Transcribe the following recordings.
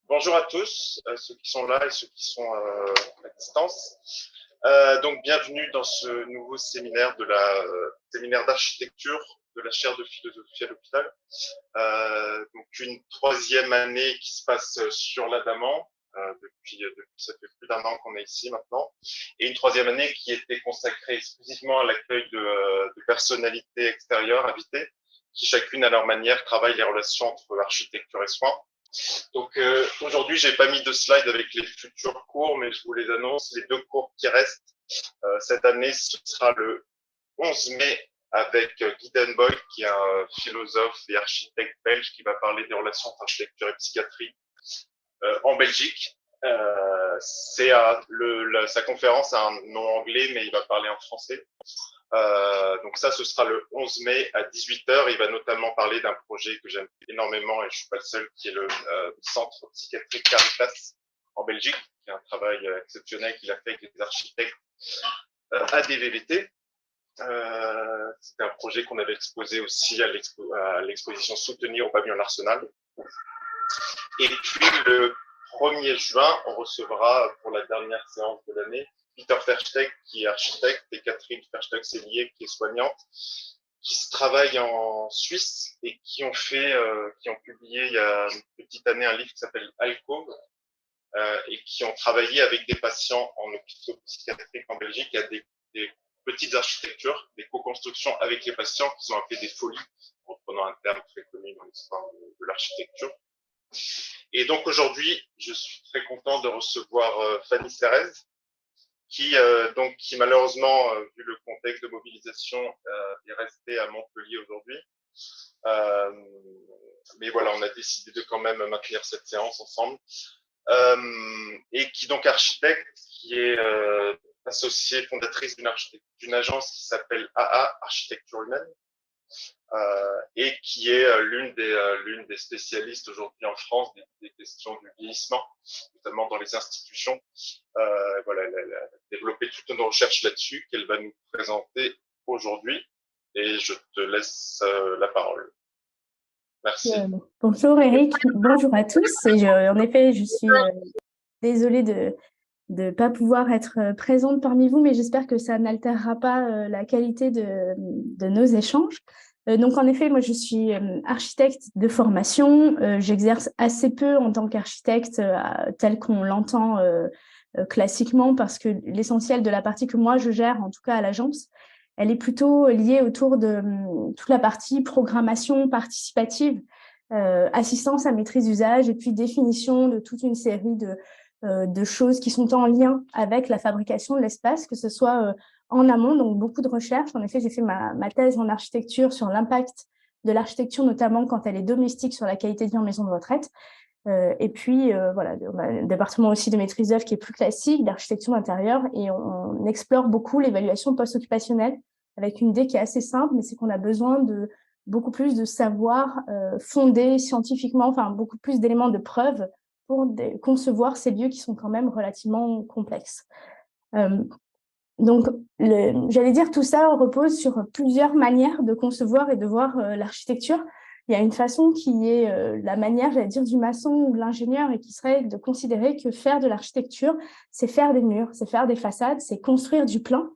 Bonjour à tous, ceux qui sont là et ceux qui sont à distance. Donc, bienvenue dans ce nouveau séminaire séminaire d'architecture de la chaire de philosophie à l'hôpital. Donc, une troisième année qui se passe sur l'Adamant. Depuis ça fait plus d'un an qu'on est ici maintenant, et une troisième année qui était consacrée exclusivement à l'accueil de personnalités extérieures invitées, qui chacune à leur manière travaillent les relations entre architecture et soins. Donc aujourd'hui, j'ai pas mis de slide avec les futurs cours, mais je vous les annonce. Les deux cours qui restent cette année, ce sera le 11 mai avec Guy Denboy, qui est un philosophe et architecte belge qui va parler des relations entre architecture et psychiatrie en Belgique. Sa conférence a un nom anglais, mais il va parler en français. Donc ça, ce sera le 11 mai à 18h. Il va notamment parler d'un projet que j'aime énormément, et je suis pas le seul, qui est le centre psychiatrique Caritas en Belgique, qui est un travail exceptionnel qu'il a fait avec les architectes à DVVT. C'était un projet qu'on avait exposé aussi à l'exposition Soutenir au pavillon L'Arsenal. Et puis le 1er juin, on recevra pour la dernière séance de l'année Peter Versteeg, qui est architecte, et Catherine Versteeg-Sellier, qui est soignante, qui travaillent en Suisse et qui ont publié il y a une petite année un livre qui s'appelle Alcove, et qui ont travaillé avec des patients en hôpitaux psychiatriques en Belgique à des petites architectures, des co-constructions avec les patients qui ont appelé des folies, en reprenant un terme très connu dans l'histoire de l'architecture. Et donc aujourd'hui, je suis très content de recevoir Fanny Serez, qui malheureusement, vu le contexte de mobilisation, est restée à Montpellier aujourd'hui. Mais voilà, on a décidé de quand même maintenir cette séance ensemble. Et qui donc architecte, qui est associée fondatrice d'une agence qui s'appelle AA, Architecture Humaine, et qui est l'une des spécialistes aujourd'hui en France des questions du vieillissement, notamment dans les institutions. Voilà, elle a développé toute une recherche là-dessus qu'elle va nous présenter aujourd'hui, et je te laisse la parole. Merci. Bonjour Eric, bonjour à tous. En effet, je suis désolée de ne pas pouvoir être présente parmi vous, mais j'espère que ça n'altérera pas la qualité de nos échanges. Donc en effet, moi je suis architecte de formation. J'exerce assez peu en tant qu'architecte tel qu'on l'entend classiquement, parce que l'essentiel de la partie que moi je gère, en tout cas à l'agence, elle est plutôt liée autour de toute la partie programmation participative, assistance à maîtrise d'usage, et puis définition de toute une série de choses qui sont en lien avec la fabrication de l'espace, que ce soit en amont, donc beaucoup de recherches. En effet, j'ai fait ma thèse en architecture sur l'impact de l'architecture, notamment quand elle est domestique, sur la qualité de vie en maison de retraite. Et puis, voilà, on a un département aussi de maîtrise d'œuvre qui est plus classique, d'architecture d'intérieur, et on explore beaucoup l'évaluation post-occupationnelle avec une idée qui est assez simple, mais c'est qu'on a besoin de beaucoup plus de savoir fondé scientifiquement, enfin beaucoup plus d'éléments de preuve pour concevoir ces lieux qui sont quand même relativement complexes. Donc, j'allais dire, tout ça repose sur plusieurs manières de concevoir et de voir l'architecture. Il y a une façon qui est la manière, j'allais dire, du maçon ou de l'ingénieur, et qui serait de considérer que faire de l'architecture, c'est faire des murs, c'est faire des façades, c'est construire du plan.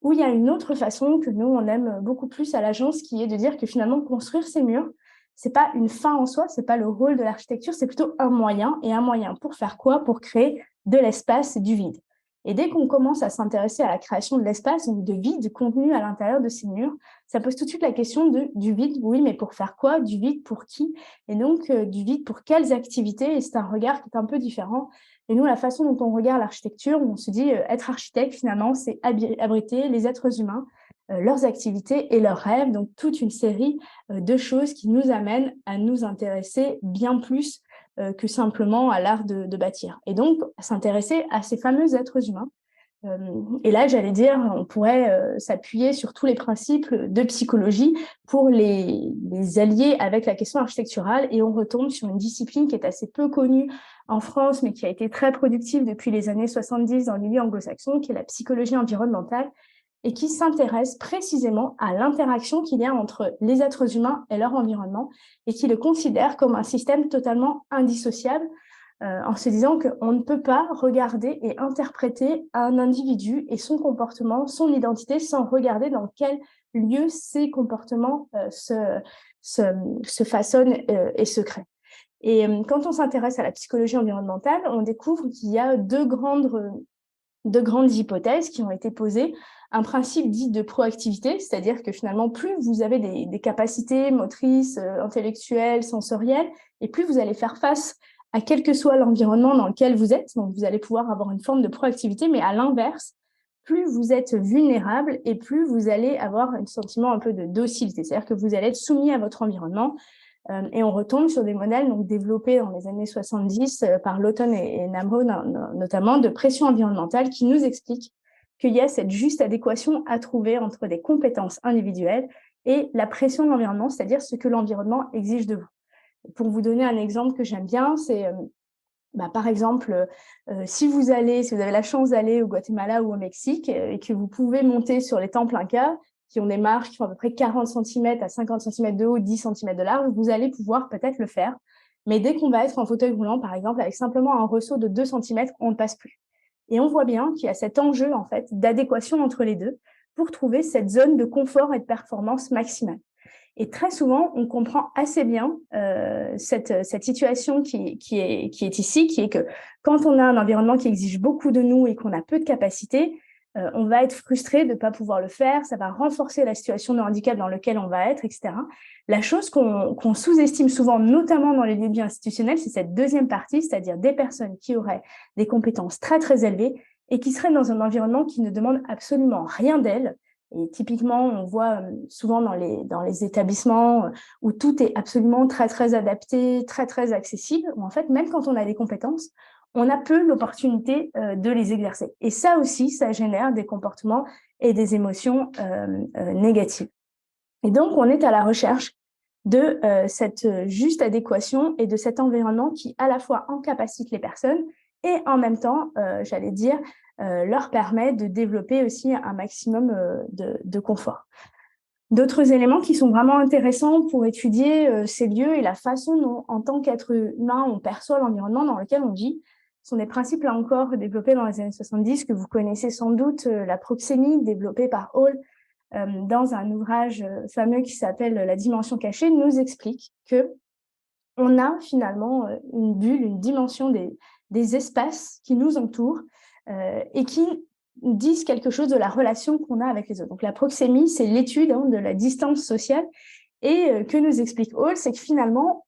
Ou il y a une autre façon que nous, on aime beaucoup plus à l'agence, qui est de dire que finalement, construire ces murs, c'est pas une fin en soi, c'est pas le rôle de l'architecture, c'est plutôt un moyen. Et un moyen pour faire quoi? Pour créer de l'espace, du vide. Et dès qu'on commence à s'intéresser à la création de l'espace, donc de vide contenu à l'intérieur de ces murs, ça pose tout de suite la question du vide. Oui, mais pour faire quoi? Du vide pour qui? Et donc, du vide pour quelles activités? Et c'est un regard qui est un peu différent. Et nous, la façon dont on regarde l'architecture, on se dit être architecte, finalement, c'est abriter les êtres humains, leurs activités et leurs rêves, donc toute une série de choses qui nous amènent à nous intéresser bien plus que simplement à l'art de bâtir. Et donc, s'intéresser à ces fameux êtres humains. Et là, j'allais dire, on pourrait s'appuyer sur tous les principes de psychologie pour les allier avec la question architecturale, et on retombe sur une discipline qui est assez peu connue en France, mais qui a été très productive depuis les années 70 dans le milieu anglo-saxon, qui est la psychologie environnementale, et qui s'intéresse précisément à l'interaction qu'il y a entre les êtres humains et leur environnement, et qui le considère comme un système totalement indissociable. en se disant qu'on ne peut pas regarder et interpréter un individu et son comportement, son identité, sans regarder dans quel lieu ces comportements se façonnent et se créent. Et quand on s'intéresse à la psychologie environnementale, on découvre qu'il y a deux grandes hypothèses qui ont été posées. Un principe dit de proactivité, c'est-à-dire que finalement, plus vous avez des capacités motrices, intellectuelles, sensorielles, et plus vous allez faire face à quel que soit l'environnement dans lequel vous êtes. Donc, vous allez pouvoir avoir une forme de proactivité, mais à l'inverse, plus vous êtes vulnérable et plus vous allez avoir un sentiment un peu de docilité, c'est-à-dire que vous allez être soumis à votre environnement. Et on retombe sur des modèles donc, développés dans les années 70 par Lawton et Namro, notamment de pression environnementale, qui nous expliquent qu'il y a cette juste adéquation à trouver entre des compétences individuelles et la pression de l'environnement, c'est-à-dire ce que l'environnement exige de vous. Pour vous donner un exemple que j'aime bien, c'est par exemple, si vous avez la chance d'aller au Guatemala ou au Mexique et que vous pouvez monter sur les temples Incas, qui ont des marches qui font à peu près 40 cm à 50 cm de haut, 10 cm de large, vous allez pouvoir peut-être le faire. Mais dès qu'on va être en fauteuil roulant, par exemple, avec simplement un ressaut de 2 cm, on ne passe plus. Et on voit bien qu'il y a cet enjeu, en fait, d'adéquation entre les deux pour trouver cette zone de confort et de performance maximale. Et très souvent, on comprend assez bien cette situation qui est ici, qui est que quand on a un environnement qui exige beaucoup de nous et qu'on a peu de capacités, on va être frustré de ne pas pouvoir le faire, ça va renforcer la situation de handicap dans laquelle on va être, etc. La chose qu'on sous-estime souvent, notamment dans les lieux de vie institutionnels, c'est cette deuxième partie, c'est-à-dire des personnes qui auraient des compétences très, très élevées et qui seraient dans un environnement qui ne demande absolument rien d'elles. Et typiquement, on voit souvent dans les établissements où tout est absolument très, très adapté, très, très accessible, où en fait, même quand on a des compétences, on a peu l'opportunité de les exercer. Et ça aussi, ça génère des comportements et des émotions négatives. Et donc, on est à la recherche de cette juste adéquation et de cet environnement qui, à la fois, incapacite les personnes et en même temps, j'allais dire, leur permet de développer aussi un maximum de confort. D'autres éléments qui sont vraiment intéressants pour étudier ces lieux et la façon dont, en tant qu'être humain, on perçoit l'environnement dans lequel on vit, sont des principes, là encore, développés dans les années 70, que vous connaissez sans doute, la proxémie, développée par Hall, dans un ouvrage fameux qui s'appelle La dimension cachée, nous explique que on a finalement une bulle, une dimension des espaces qui nous entourent et qui disent quelque chose de la relation qu'on a avec les autres. Donc la proxémie, c'est l'étude de la distance sociale. Et que nous explique Hall, c'est que finalement,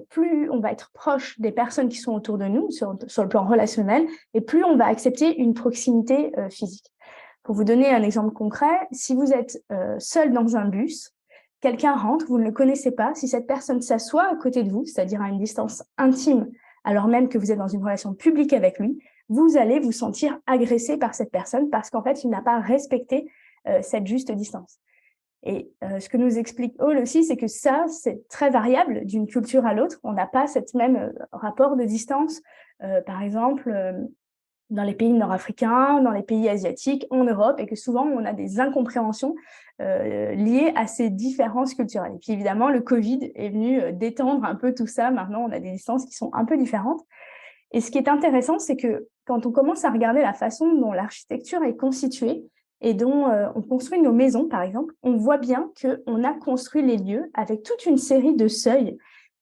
plus on va être proche des personnes qui sont autour de nous sur le plan relationnel, et plus on va accepter une proximité physique. Pour vous donner un exemple concret, si vous êtes seul dans un bus, quelqu'un rentre, vous ne le connaissez pas, si cette personne s'assoit à côté de vous, c'est-à-dire à une distance intime, alors même que vous êtes dans une relation publique avec lui, vous allez vous sentir agressé par cette personne parce qu'en fait, il n'a pas respecté cette juste distance. Et ce que nous explique Hall aussi, c'est que ça, c'est très variable d'une culture à l'autre. On n'a pas cette même rapport de distance. Par exemple, dans les pays nord-africains, dans les pays asiatiques, en Europe, et que souvent, on a des incompréhensions liées à ces différences culturelles. Et puis évidemment, le Covid est venu détendre un peu tout ça. Maintenant, on a des distances qui sont un peu différentes. Et ce qui est intéressant, c'est que quand on commence à regarder la façon dont l'architecture est constituée et dont on construit nos maisons, par exemple, on voit bien qu'on a construit les lieux avec toute une série de seuils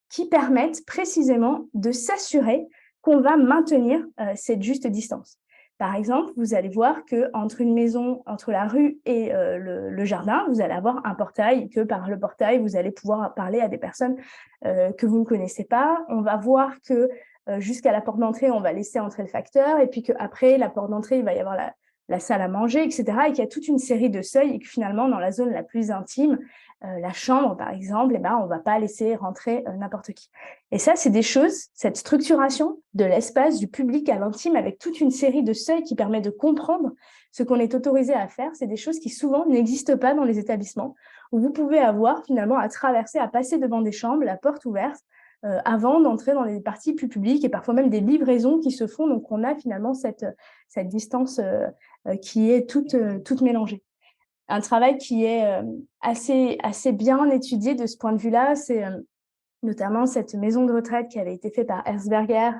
qui permettent précisément de s'assurer qu'on va maintenir cette juste distance. Par exemple, vous allez voir qu'entre une maison, entre la rue et le jardin, vous allez avoir un portail, que par le portail, vous allez pouvoir parler à des personnes que vous ne connaissez pas. On va voir que jusqu'à la porte d'entrée, on va laisser entrer le facteur, et puis qu'après la porte d'entrée, il va y avoir la salle à manger, etc. Et qu'il y a toute une série de seuils, et que finalement, dans la zone la plus intime, la chambre, par exemple, on ne va pas laisser rentrer n'importe qui. Et ça, c'est des choses, cette structuration de l'espace, du public à l'intime, avec toute une série de seuils qui permet de comprendre ce qu'on est autorisé à faire, c'est des choses qui souvent n'existent pas dans les établissements, où vous pouvez avoir finalement à traverser, à passer devant des chambres, la porte ouverte, avant d'entrer dans les parties plus publiques, et parfois même des livraisons qui se font. Donc, on a finalement cette distance qui est toute mélangée. Un travail qui est assez bien étudié de ce point de vue-là, c'est notamment cette maison de retraite qui avait été faite par Herzberger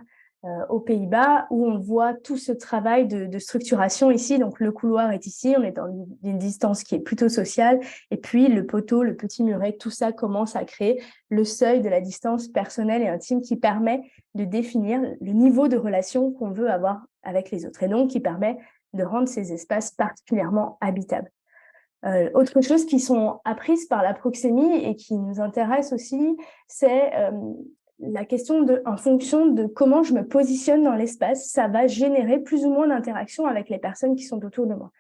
aux Pays-Bas, où on voit tout ce travail de structuration ici. Donc, le couloir est ici, on est dans une distance qui est plutôt sociale. Et puis, le poteau, le petit muret, tout ça commence à créer le seuil de la distance personnelle et intime qui permet de définir le niveau de relation qu'on veut avoir avec les autres. Et donc, qui permet de rendre ces espaces particulièrement habitables. Autre chose qui sont apprises par la proxémie et qui nous intéresse aussi, c'est la question en fonction de comment je me positionne dans l'espace, ça va générer plus ou moins d'interactions avec les personnes qui sont autour de moi.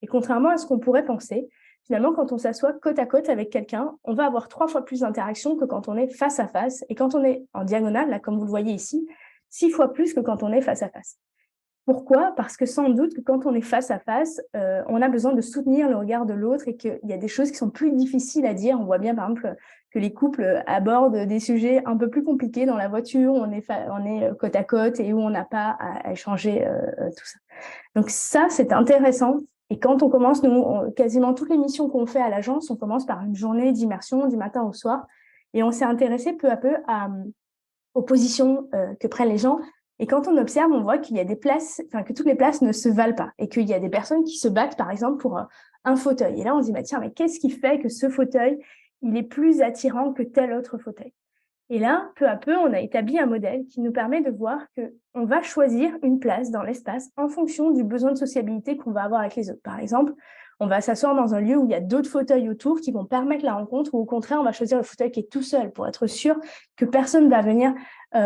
Et contrairement à ce qu'on pourrait penser, finalement, quand on s'assoit côte à côte avec quelqu'un, on va avoir 3 fois plus d'interactions que quand on est face à face. Et quand on est en diagonale, là, comme vous le voyez ici, 6 fois plus que quand on est face à face. Pourquoi? Parce que sans doute que quand on est face à face, on a besoin de soutenir le regard de l'autre et qu'il y a des choses qui sont plus difficiles à dire. On voit bien, par exemple, que les couples abordent des sujets un peu plus compliqués dans la voiture, où on est côte à côte et où on n'a pas à échanger tout ça. Donc ça, c'est intéressant. Et quand on commence, quasiment toutes les missions qu'on fait à l'agence, on commence par une journée d'immersion du matin au soir. Et on s'est intéressé peu à peu aux positions que prennent les gens. Et quand on observe, on voit qu'il y a des places, que toutes les places ne se valent pas et qu'il y a des personnes qui se battent, par exemple, pour un fauteuil. Et là, on se dit, bah, tiens, mais qu'est-ce qui fait que ce fauteuil, il est plus attirant que tel autre fauteuil? Et là, peu à peu, on a établi un modèle qui nous permet de voir qu'on va choisir une place dans l'espace en fonction du besoin de sociabilité qu'on va avoir avec les autres. Par exemple, on va s'asseoir dans un lieu où il y a d'autres fauteuils autour qui vont permettre la rencontre, ou au contraire, on va choisir le fauteuil qui est tout seul pour être sûr que personne ne va venir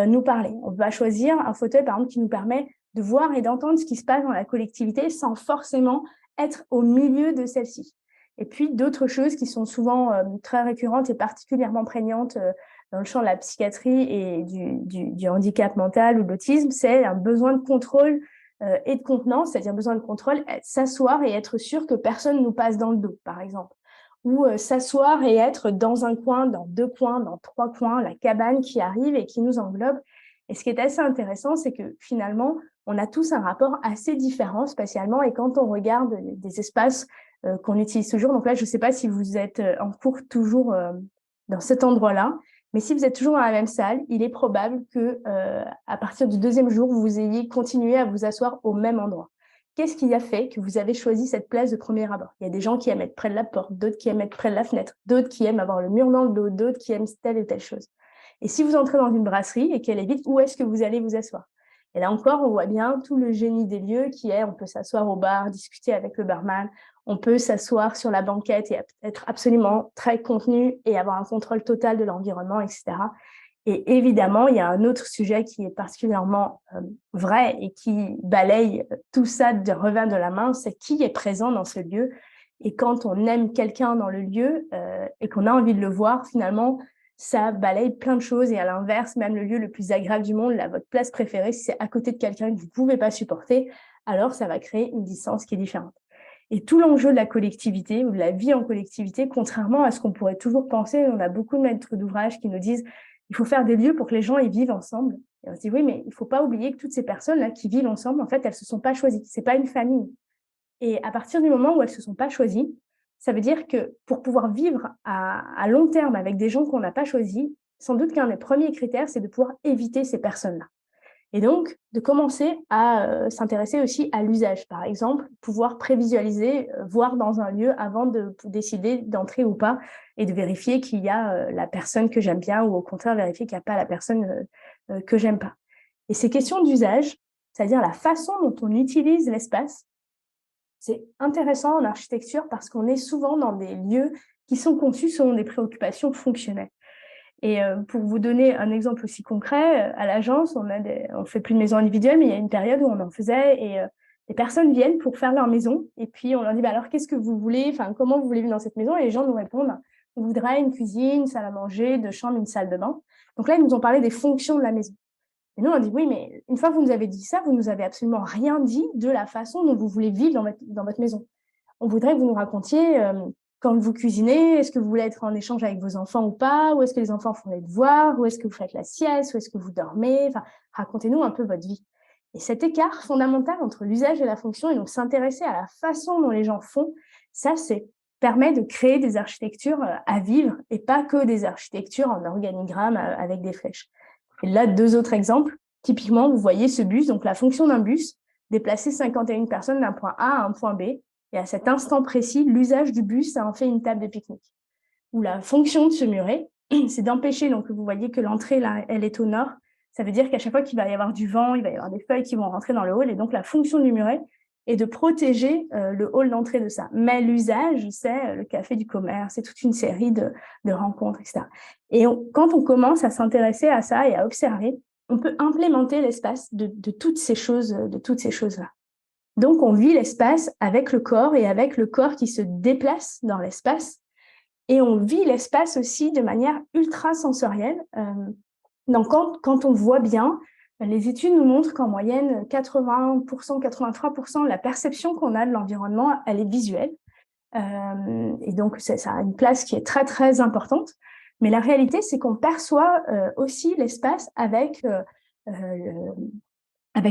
nous parler. On va choisir un fauteuil, par exemple, qui nous permet de voir et d'entendre ce qui se passe dans la collectivité sans forcément être au milieu de celle-ci. Et puis, d'autres choses qui sont souvent très récurrentes et particulièrement prégnantes dans le champ de la psychiatrie et du handicap mental ou de l'autisme, c'est un besoin de contrôle et de contenance, c'est-à-dire besoin de contrôle, s'asseoir et être sûr que personne nous passe dans le dos, par exemple. Ou s'asseoir et être dans un coin, dans 2 coins, dans 3 coins, la cabane qui arrive et qui nous englobe. Et ce qui est assez intéressant, c'est que finalement, on a tous un rapport assez différent spatialement. Et quand on regarde des espaces qu'on utilise toujours, donc là, je ne sais pas si vous êtes en cours toujours dans cet endroit-là, mais si vous êtes toujours dans la même salle, il est probable que à partir du 2e jour, vous ayez continué à vous asseoir au même endroit. Qu'est-ce qui a fait que vous avez choisi cette place de premier abord? Il y a des gens qui aiment être près de la porte, d'autres qui aiment être près de la fenêtre, d'autres qui aiment avoir le mur dans le dos, d'autres qui aiment telle et telle chose. Et si vous entrez dans une brasserie et qu'elle est vide, où est-ce que vous allez vous asseoir? Et là encore, on voit bien tout le génie des lieux qui est, on peut s'asseoir au bar, discuter avec le barman, on peut s'asseoir sur la banquette et être absolument très contenu et avoir un contrôle total de l'environnement, etc. Et évidemment, il y a un autre sujet qui est particulièrement vrai et qui balaye tout ça de revers de la main, c'est qui est présent dans ce lieu. Et quand on aime quelqu'un dans le lieu et qu'on a envie de le voir, finalement, ça balaye plein de choses. Et à l'inverse, même le lieu le plus agréable du monde, votre place préférée, si c'est à côté de quelqu'un que vous ne pouvez pas supporter, alors ça va créer une distance qui est différente. Et tout l'enjeu de la collectivité ou de la vie en collectivité, contrairement à ce qu'on pourrait toujours penser, on a beaucoup de maîtres d'ouvrage qui nous disent il faut faire des lieux pour que les gens y vivent ensemble. Et on se dit oui, mais il ne faut pas oublier que toutes ces personnes-là qui vivent ensemble, en fait, elles ne se sont pas choisies. Ce n'est pas une famille. Et à partir du moment où elles ne se sont pas choisies, ça veut dire que pour pouvoir vivre à long terme avec des gens qu'on n'a pas choisis, sans doute qu'un des premiers critères, c'est de pouvoir éviter ces personnes-là. Et donc, de commencer à s'intéresser aussi à l'usage. Par exemple, pouvoir prévisualiser, voir dans un lieu avant de décider d'entrer ou pas et de vérifier qu'il y a la personne que j'aime bien ou au contraire vérifier qu'il n'y a pas la personne que j'aime pas. Et ces questions d'usage, c'est-à-dire la façon dont on utilise l'espace, c'est intéressant en architecture parce qu'on est souvent dans des lieux qui sont conçus selon des préoccupations fonctionnelles. Et pour vous donner un exemple aussi concret, à l'agence, on fait plus de maisons individuelles, mais il y a une période où on en faisait et les personnes viennent pour faire leur maison et puis on leur dit bah, alors qu'est-ce que vous voulez, enfin comment vous voulez vivre dans cette maison? Et les gens nous répondent on voudrait une cuisine, une salle à manger, 2 chambres, une salle de bain. Donc là, ils nous ont parlé des fonctions de la maison. Et nous, on dit oui, mais une fois que vous nous avez dit ça, vous nous avez absolument rien dit de la façon dont vous voulez vivre dans votre maison. On voudrait que vous nous racontiez quand vous cuisinez, est-ce que vous voulez être en échange avec vos enfants ou pas? Où est-ce que les enfants font les devoirs? Où est-ce que vous faites la sieste? Où est-ce que vous dormez? Enfin, racontez-nous un peu votre vie. Et cet écart fondamental entre l'usage et la fonction, et donc s'intéresser à la façon dont les gens font, ça, c'est permet de créer des architectures à vivre et pas que des architectures en organigramme avec des flèches. Et là, 2 autres exemples. Typiquement, vous voyez ce bus, donc la fonction d'un bus, déplacer 51 personnes d'un point A à un point B. Et à cet instant précis, l'usage du bus a en fait une table de pique-nique. Ou la fonction de ce muret, c'est d'empêcher, donc vous voyez que l'entrée, là, elle est au nord. Ça veut dire qu'à chaque fois qu'il va y avoir du vent, il va y avoir des feuilles qui vont rentrer dans le hall. Et donc, la fonction du muret est de protéger le hall d'entrée de ça. Mais l'usage, c'est le café du commerce, c'est toute une série de rencontres, etc. Et quand on commence à s'intéresser à ça et à observer, on peut implémenter l'espace de toutes ces choses-là. Donc, on vit l'espace avec le corps et avec le corps qui se déplace dans l'espace. Et on vit l'espace aussi de manière ultra sensorielle. Donc, quand on voit bien, les études nous montrent qu'en moyenne, 80%, 83%, la perception qu'on a de l'environnement, elle est visuelle. Et donc, ça a une place qui est très, très importante. Mais la réalité, c'est qu'on perçoit aussi l'espace avec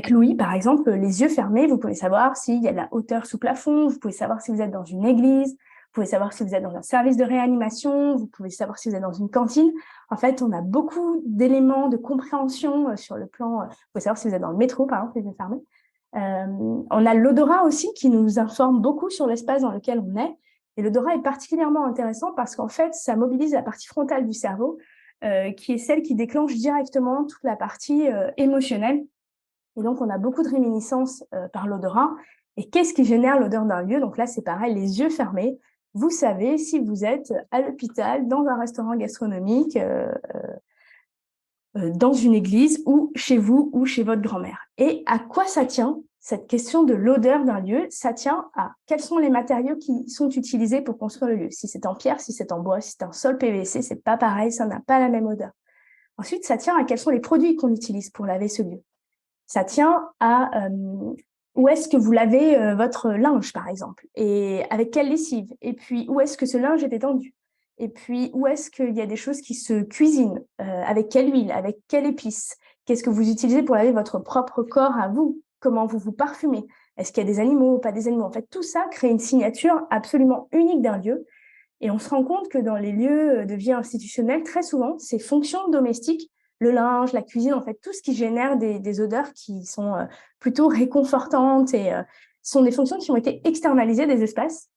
l'ouïe, par exemple, les yeux fermés, vous pouvez savoir s'il y a de la hauteur sous plafond, vous pouvez savoir si vous êtes dans une église, vous pouvez savoir si vous êtes dans un service de réanimation, vous pouvez savoir si vous êtes dans une cantine. En fait, on a beaucoup d'éléments de compréhension sur le plan. Vous pouvez savoir si vous êtes dans le métro, par exemple, les yeux fermés. On a l'odorat aussi qui nous informe beaucoup sur l'espace dans lequel on est. Et l'odorat est particulièrement intéressant parce qu'en fait, ça mobilise la partie frontale du cerveau, qui est celle qui déclenche directement toute la partie émotionnelle. Et donc, on a beaucoup de réminiscences par l'odorat. Et qu'est-ce qui génère l'odeur d'un lieu? Donc là, c'est pareil, les yeux fermés. Vous savez si vous êtes à l'hôpital, dans un restaurant gastronomique, dans une église ou chez vous ou chez votre grand-mère. Et à quoi ça tient, cette question de l'odeur d'un lieu? Ça tient à quels sont les matériaux qui sont utilisés pour construire le lieu. Si c'est en pierre, si c'est en bois, si c'est en sol PVC, c'est pas pareil, ça n'a pas la même odeur. Ensuite, ça tient à quels sont les produits qu'on utilise pour laver ce lieu. Ça tient à où est-ce que vous lavez votre linge, par exemple, et avec quelle lessive, et puis où est-ce que ce linge est étendu, et puis où est-ce qu'il y a des choses qui se cuisinent, avec quelle huile, avec quelle épice, qu'est-ce que vous utilisez pour laver votre propre corps à vous, comment vous vous parfumez, est-ce qu'il y a des animaux ou pas des animaux. En fait, tout ça crée une signature absolument unique d'un lieu, et on se rend compte que dans les lieux de vie institutionnelle, très souvent, ces fonctions domestiques, le linge, la cuisine, en fait, tout ce qui génère des odeurs qui sont plutôt réconfortantes et sont des fonctions qui ont été externalisées des espaces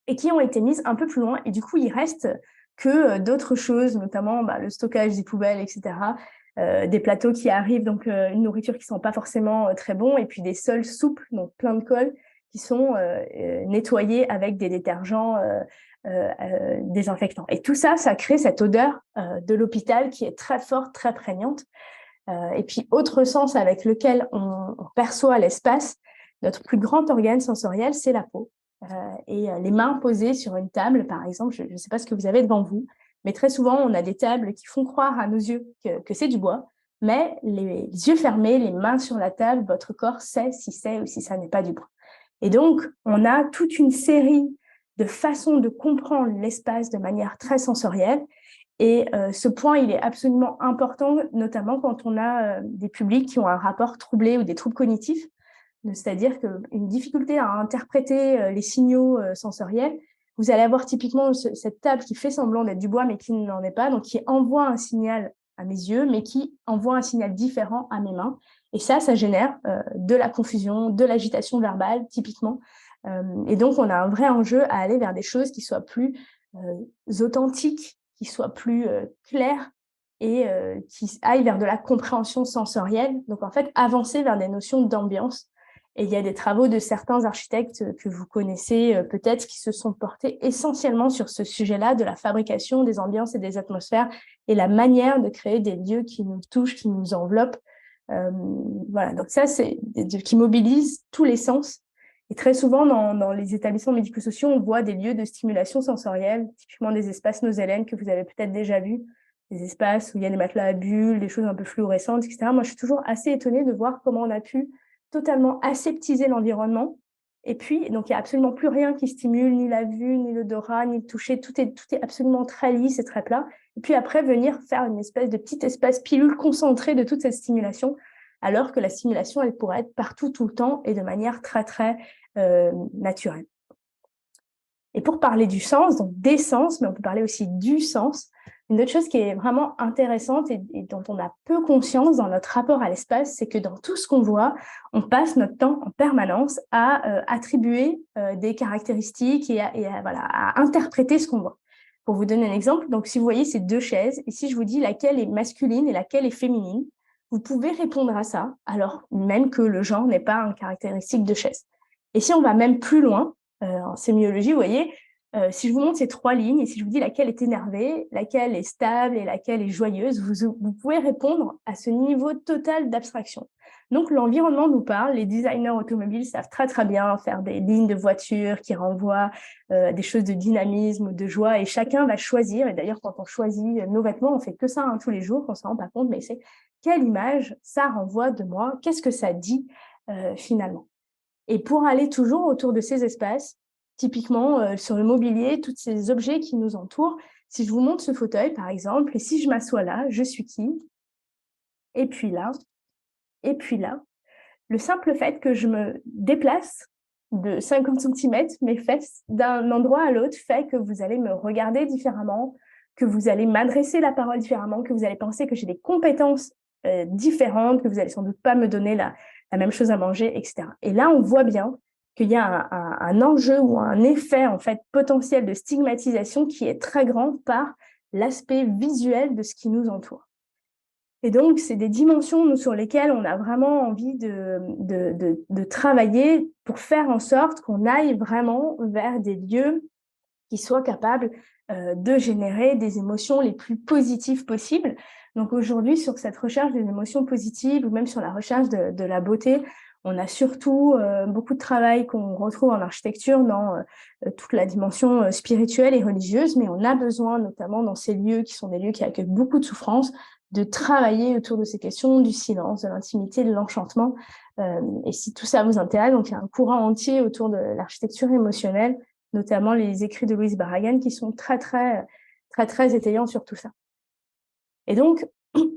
et qui ont été mises un peu plus loin. Et du coup, il reste que d'autres choses, notamment le stockage des poubelles, etc., des plateaux qui arrivent, donc une nourriture qui ne sont pas forcément très bons, et puis des sols souples, donc plein de colle, qui sont nettoyés avec des détergents désinfectants. Et tout ça, ça crée cette odeur de l'hôpital qui est très forte, très prégnante. Et puis, autre sens avec lequel on perçoit l'espace, notre plus grand organe sensoriel, c'est la peau. Et les mains posées sur une table, par exemple, je ne sais pas ce que vous avez devant vous, mais très souvent, on a des tables qui font croire à nos yeux que c'est du bois, mais les yeux fermés, les mains sur la table, votre corps sait si c'est ou si ça n'est pas du bois. Et donc, on a toute une série de façons de comprendre l'espace de manière très sensorielle. Et ce point, il est absolument important, notamment quand on a des publics qui ont un rapport troublé ou des troubles cognitifs, c'est-à-dire qu'une difficulté à interpréter les signaux sensoriels. Vous allez avoir typiquement cette table qui fait semblant d'être du bois, mais qui n'en est pas, donc qui envoie un signal à mes yeux, mais qui envoie un signal différent à mes mains. Et ça génère de la confusion, de l'agitation verbale, typiquement. Et donc, on a un vrai enjeu à aller vers des choses qui soient plus authentiques, qui soient plus claires et qui aillent vers de la compréhension sensorielle. Donc, en fait, avancer vers des notions d'ambiance. Et il y a des travaux de certains architectes que vous connaissez peut-être qui se sont portés essentiellement sur ce sujet-là, de la fabrication des ambiances et des atmosphères et la manière de créer des lieux qui nous touchent, qui nous enveloppent. Voilà, donc ça, c'est qui mobilise tous les sens. Et très souvent, dans les établissements médico-sociaux, on voit des lieux de stimulation sensorielle, typiquement des espaces Nos-Hélènes que vous avez peut-être déjà vus, des espaces où il y a des matelas à bulles, des choses un peu fluorescentes, etc. Moi, je suis toujours assez étonnée de voir comment on a pu totalement aseptiser l'environnement. Et puis, donc, il n'y a absolument plus rien qui stimule, ni la vue, ni l'odorat, ni le toucher. Tout est absolument très lisse et très plat. Et puis après, venir faire une espèce de petit espace pilule concentré de toute cette stimulation, alors que la stimulation, elle pourrait être partout, tout le temps, et de manière très, très naturelle. Et pour parler du sens, donc des sens, mais on peut parler aussi du sens, une autre chose qui est vraiment intéressante et dont on a peu conscience dans notre rapport à l'espace, c'est que dans tout ce qu'on voit, on passe notre temps en permanence à attribuer des caractéristiques et voilà, à interpréter ce qu'on voit. Pour vous donner un exemple, donc si vous voyez ces deux chaises, et si je vous dis laquelle est masculine et laquelle est féminine, vous pouvez répondre à ça, alors même que le genre n'est pas une caractéristique de chaise. Et si on va même plus loin, en sémiologie, vous voyez, si je vous montre ces trois lignes et si je vous dis laquelle est énervée, laquelle est stable et laquelle est joyeuse, vous pouvez répondre à ce niveau total d'abstraction. Donc, l'environnement nous parle. Les designers automobiles savent très, très bien faire des lignes de voitures qui renvoient des choses de dynamisme ou de joie et chacun va choisir. Et d'ailleurs, quand on choisit nos vêtements, on fait que ça tous les jours, on ne s'en rend pas compte, mais c'est quelle image ça renvoie de moi, qu'est-ce que ça dit finalement. Et pour aller toujours autour de ces espaces, typiquement sur le mobilier, tous ces objets qui nous entourent, si je vous montre ce fauteuil, par exemple, et si je m'assois là, je suis qui? Et puis là, et puis là. Le simple fait que je me déplace de 50 centimètres, mes fesses, d'un endroit à l'autre, fait que vous allez me regarder différemment, que vous allez m'adresser la parole différemment, que vous allez penser que j'ai des compétences différentes, que vous allez sans doute pas me donner la même chose à manger, etc. Et là, on voit bien qu'il y a un enjeu ou un effet en fait potentiel de stigmatisation qui est très grand par l'aspect visuel de ce qui nous entoure. Et donc, c'est des dimensions sur lesquelles on a vraiment envie de travailler pour faire en sorte qu'on aille vraiment vers des lieux qui soient capables de générer des émotions les plus positives possibles. Donc aujourd'hui, sur cette recherche des émotions positives ou même sur la recherche de la beauté, on a surtout beaucoup de travail qu'on retrouve en architecture dans toute la dimension spirituelle et religieuse, mais on a besoin, notamment dans ces lieux qui sont des lieux qui accueillent beaucoup de souffrance, de travailler autour de ces questions du silence, de l'intimité, de l'enchantement. Et si tout ça vous intéresse, donc il y a un courant entier autour de l'architecture émotionnelle, notamment les écrits de Louise Barragan, qui sont très, très, très, très étayants sur tout ça. Et donc,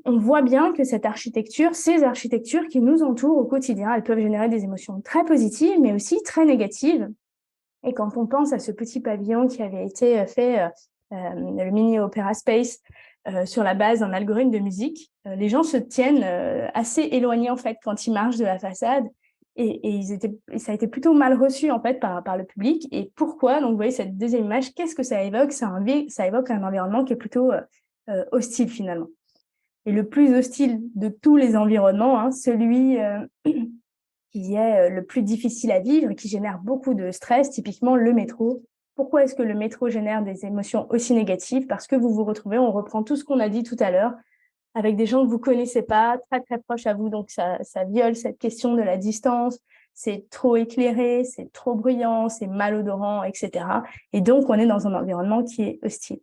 on voit bien que cette architecture, ces architectures qui nous entourent au quotidien, elles peuvent générer des émotions très positives, mais aussi très négatives. Et quand on pense à ce petit pavillon qui avait été fait, le Mini Opera Space, sur la base d'un algorithme de musique, les gens se tiennent assez éloignés en fait quand ils marchent de la façade et ça a été plutôt mal reçu en fait par le public. Et pourquoi? Donc vous voyez cette deuxième image, qu'est-ce que ça évoque? Ça évoque un environnement qui est plutôt hostile finalement. Et le plus hostile de tous les environnements, celui qui est le plus difficile à vivre et qui génère beaucoup de stress, typiquement le métro. Pourquoi est-ce que le métro génère des émotions aussi négatives? Parce que vous vous retrouvez, on reprend tout ce qu'on a dit tout à l'heure, avec des gens que vous ne connaissez pas, très très proches à vous, donc ça viole cette question de la distance, c'est trop éclairé, c'est trop bruyant, c'est malodorant, etc. Et donc on est dans un environnement qui est hostile.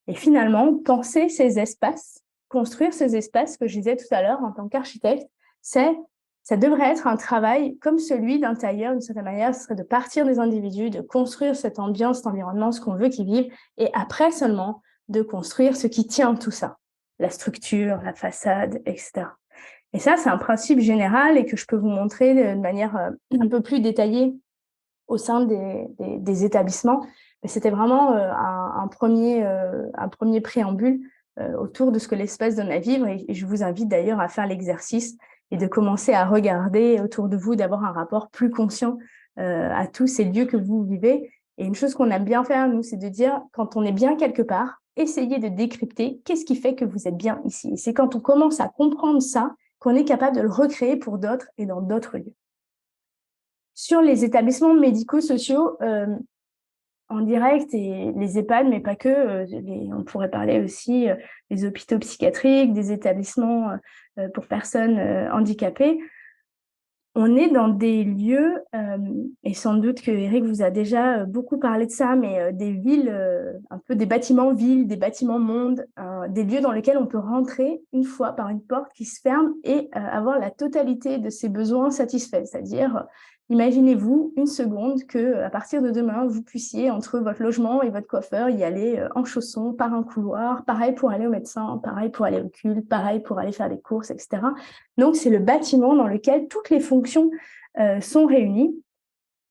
Et finalement, penser ces espaces, construire ces espaces que je disais tout à l'heure en tant qu'architecte, ça devrait être un travail comme celui d'un tailleur, d'une certaine manière, ce serait de partir des individus, de construire cette ambiance, cet environnement, ce qu'on veut qu'ils vivent, et après seulement de construire ce qui tient tout ça, la structure, la façade, etc. Et ça, c'est un principe général et que je peux vous montrer de manière un peu plus détaillée au sein des établissements. Mais c'était vraiment un premier préambule autour de ce que l'espace donne à vivre. Et je vous invite d'ailleurs à faire l'exercice et de commencer à regarder autour de vous, d'avoir un rapport plus conscient à tous ces lieux que vous vivez. Et une chose qu'on aime bien faire, nous, c'est de dire, quand on est bien quelque part, essayez de décrypter qu'est-ce qui fait que vous êtes bien ici. Et c'est quand on commence à comprendre ça qu'on est capable de le recréer pour d'autres et dans d'autres lieux. Sur les établissements médico-sociaux, en direct et les EHPAD, mais pas que, on pourrait parler aussi des hôpitaux psychiatriques, des établissements pour personnes handicapées. On est dans des lieux, et sans doute que Eric vous a déjà beaucoup parlé de ça, mais des villes, un peu des bâtiments villes, des bâtiments mondes, des lieux dans lesquels on peut rentrer une fois par une porte qui se ferme et avoir la totalité de ses besoins satisfaits. C'est-à-dire, imaginez-vous une seconde qu'à partir de demain, vous puissiez, entre votre logement et votre coiffeur, y aller en chaussons, par un couloir, pareil pour aller au médecin, pareil pour aller au culte, pareil pour aller faire des courses, etc. Donc, c'est le bâtiment dans lequel toutes les fonctions sont réunies.